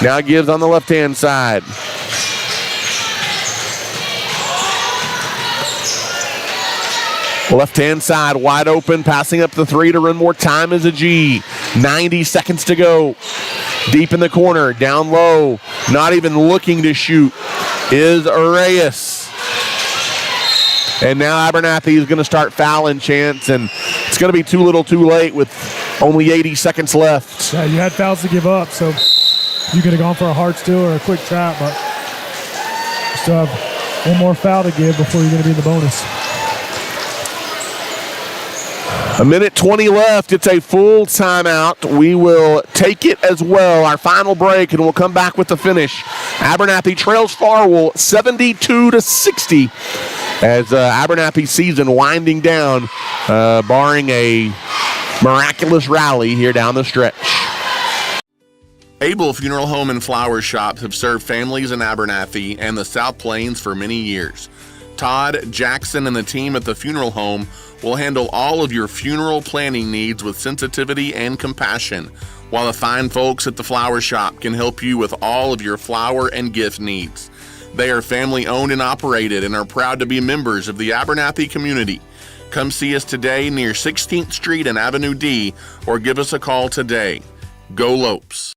Now gives on the left-hand side. Left-hand side wide open, passing up the three to run more time as a G. 90 seconds to go. Deep in the corner, down low, not even looking to shoot, is Reyes. And now Abernathy is going to start fouling, Chance, and it's going to be too little too late with only 80 seconds left. Yeah, you had fouls to give up, so you could have gone for a hard steal or a quick trap, but you still have one more foul to give before you're going to be in the bonus. A minute 20 left. It's a full timeout. We will take it as well. Our final break, and we'll come back with the finish. Abernathy trails Farwell 72-60 as Abernathy's season winding down, barring a miraculous rally here down the stretch. Abel Funeral Home and Flower Shops have served families in Abernathy and the South Plains for many years. Todd, Jackson, and the team at the funeral home will handle all of your funeral planning needs with sensitivity and compassion, while the fine folks at the flower shop can help you with all of your flower and gift needs. They are family owned and operated and are proud to be members of the Abernathy community. Come see us today near 16th Street and Avenue D, or give us a call today. Go Lopes.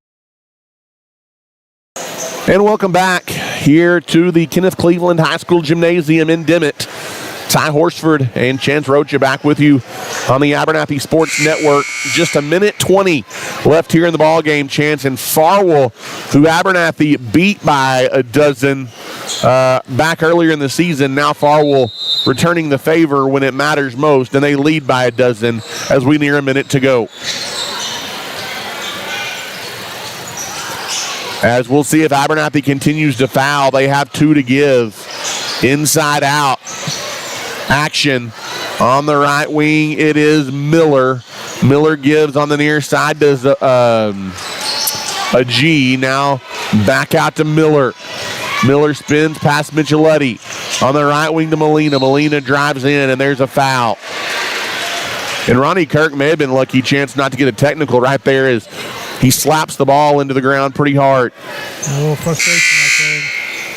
And welcome back here to the Kenneth Cleveland High School Gymnasium in Dimmitt. Ty Horsford and Chance Rocha back with you on the Abernathy Sports Network. Just a minute 20 left here in the ball game, Chance, and Farwell, who Abernathy beat by a dozen back earlier in the season. Now Farwell returning the favor when it matters most, and they lead by a dozen as we near a minute to go. As we'll see if Abernathy continues to foul. They have two to give. Inside out. Action on the right wing. It is Miller. Miller gives on the near side. Does a G. Now back out to Miller. Miller spins past Micheletti. On the right wing to Molina. Molina drives in, and there's a foul. And Ronnie Kirk may have been lucky, Chance, not to get a technical right there as he slaps the ball into the ground pretty hard. A little frustration right there.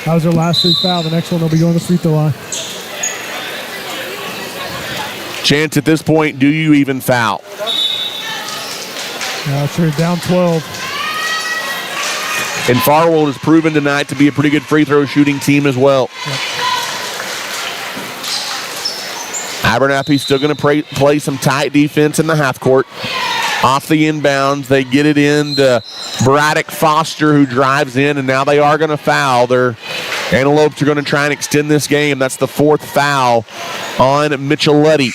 That was their last free foul. The next one they'll be going to the free throw line. Chance, at this point, do you even foul? Yeah, sure, down 12. And Farwell has proven tonight to be a pretty good free throw shooting team as well. Yep. Abernathy's still going to play some tight defense in the half court. Off the inbounds, they get it into Braddock Foster, who drives in, and now they are going to foul. Their Antelopes are going to try and extend this game. That's the fourth foul on Micheletti.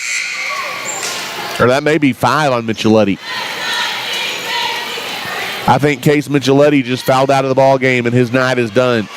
Or that may be 5 on Micheletti. I think Case Micheletti just fouled out of the ball game, and his night is done.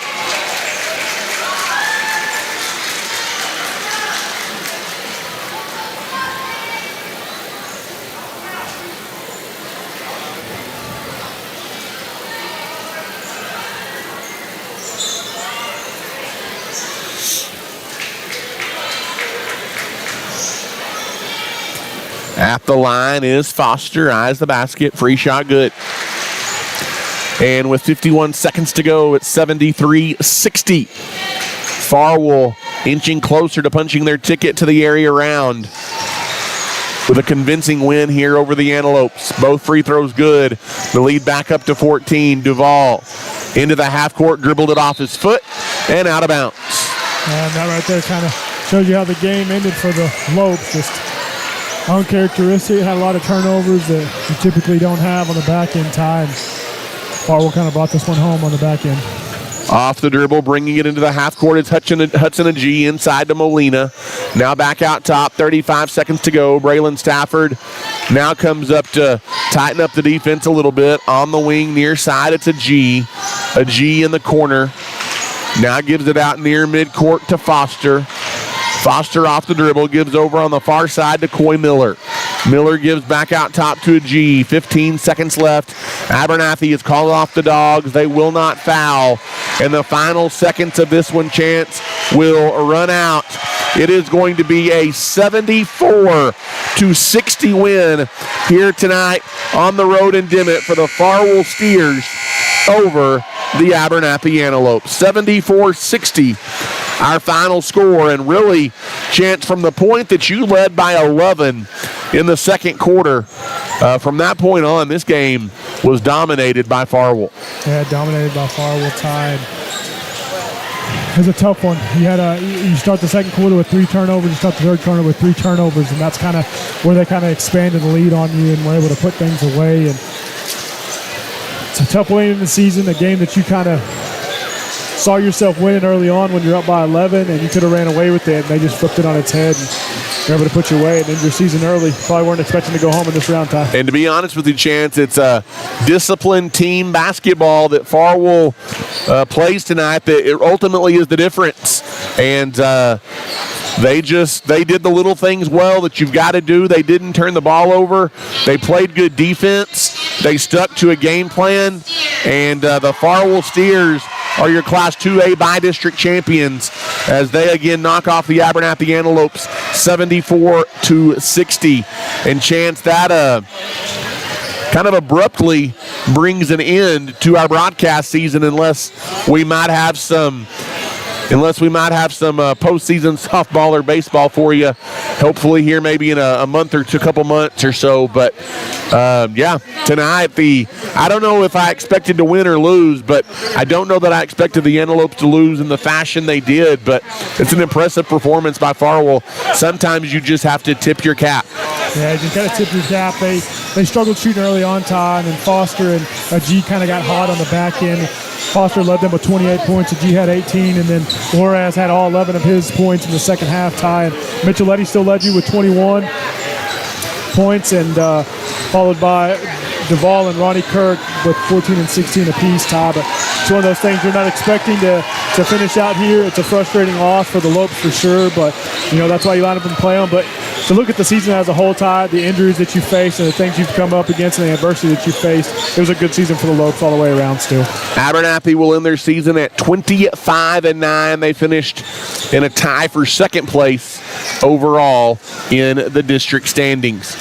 At the line is Foster, eyes the basket, free shot good. And with 51 seconds to go, it's 73-60. Farwell inching closer to punching their ticket to the area round. with a convincing win here over the Antelopes. Both free throws good. The lead back up to 14. Duval into the half court, dribbled it off his foot, and out of bounds. And that right there kind of shows you how the game ended for the Lopes. Just uncharacteristic. Had a lot of turnovers that you typically don't have on the back end time. Farwell kind of brought this one home on the back end. Off the dribble, bringing it into the half court. It's Hudson and G inside to Molina. Now back out top, 35 seconds to go. Braylon Stafford now comes up to tighten up the defense a little bit. On the wing, near side, it's a G. A G in the corner. Now gives it out near midcourt to Foster. Foster off the dribble, gives over on the far side to Coy Miller. Miller gives back out top to a G. 15 seconds left. Abernathy is called off the Dogs. They will not foul. And the final seconds of this one, Chance, will run out. It is going to be a 74-60 win here tonight on the road in Dimmitt for the Farwell Steers over the Abernathy Antelopes. 74-60. Our final score, and really, Chance, from the point that you led by 11 in the second quarter, from that point on, this game was dominated by Farwell. Yeah, dominated by Farwell, tied. It was a tough one. You start the second quarter with 3 turnovers, you start the third quarter with 3 turnovers, and that's kind of where they kind of expanded the lead on you and were able to put things away. And it's a tough way in the season, a game that you kind of saw yourself winning early on when you're up by 11, and you could have ran away with it, and they just flipped it on its head and were able to put you away and end your season early. Probably weren't expecting to go home in this round, Ty. And to be honest with you, Chance, it's a disciplined team basketball that Farwell plays tonight that it ultimately is the difference. And they did the little things well that you've got to do. They didn't turn the ball over. They played good defense. They stuck to a game plan. And the Farwell Steers are your Class 2A by-district champions as they again knock off the Abernathy Antelopes 74-60. And Chance, that kind of abruptly brings an end to our broadcast season unless we might have some postseason softball or baseball for you, hopefully here maybe in a month or two, couple months or so. But tonight I don't know if I expected to win or lose, but I don't know that I expected the Antelopes to lose in the fashion they did. But it's an impressive performance by Farwell. Sometimes you just have to tip your cap. Yeah, you got to tip your cap. They struggled shooting early on, Ty, and then Foster and G kind of got hot on the back end. Foster led them with 28 points. G had 18, and then Juarez had all 11 of his points in the second half, Ty. And Micheletti still led you with 21 points, and followed by Duvall and Ronnie Kirk with 14 and 16 apiece, Ty. But it's one of those things you're not expecting to finish out here. It's a frustrating loss for the Lopes for sure, but that's why you line up and play them. But to look at the season as a whole, Ty, the injuries that you faced and the things you've come up against and the adversity that you faced, it was a good season for the Lopes all the way around still. Abernathy will end their season at 25-9. They finished in a tie for second place overall in the district standings.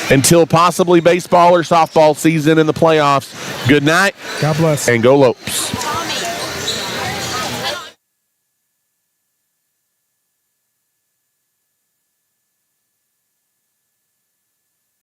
Until possibly baseball or softball season in the playoffs, good night. God bless. And go Lopes.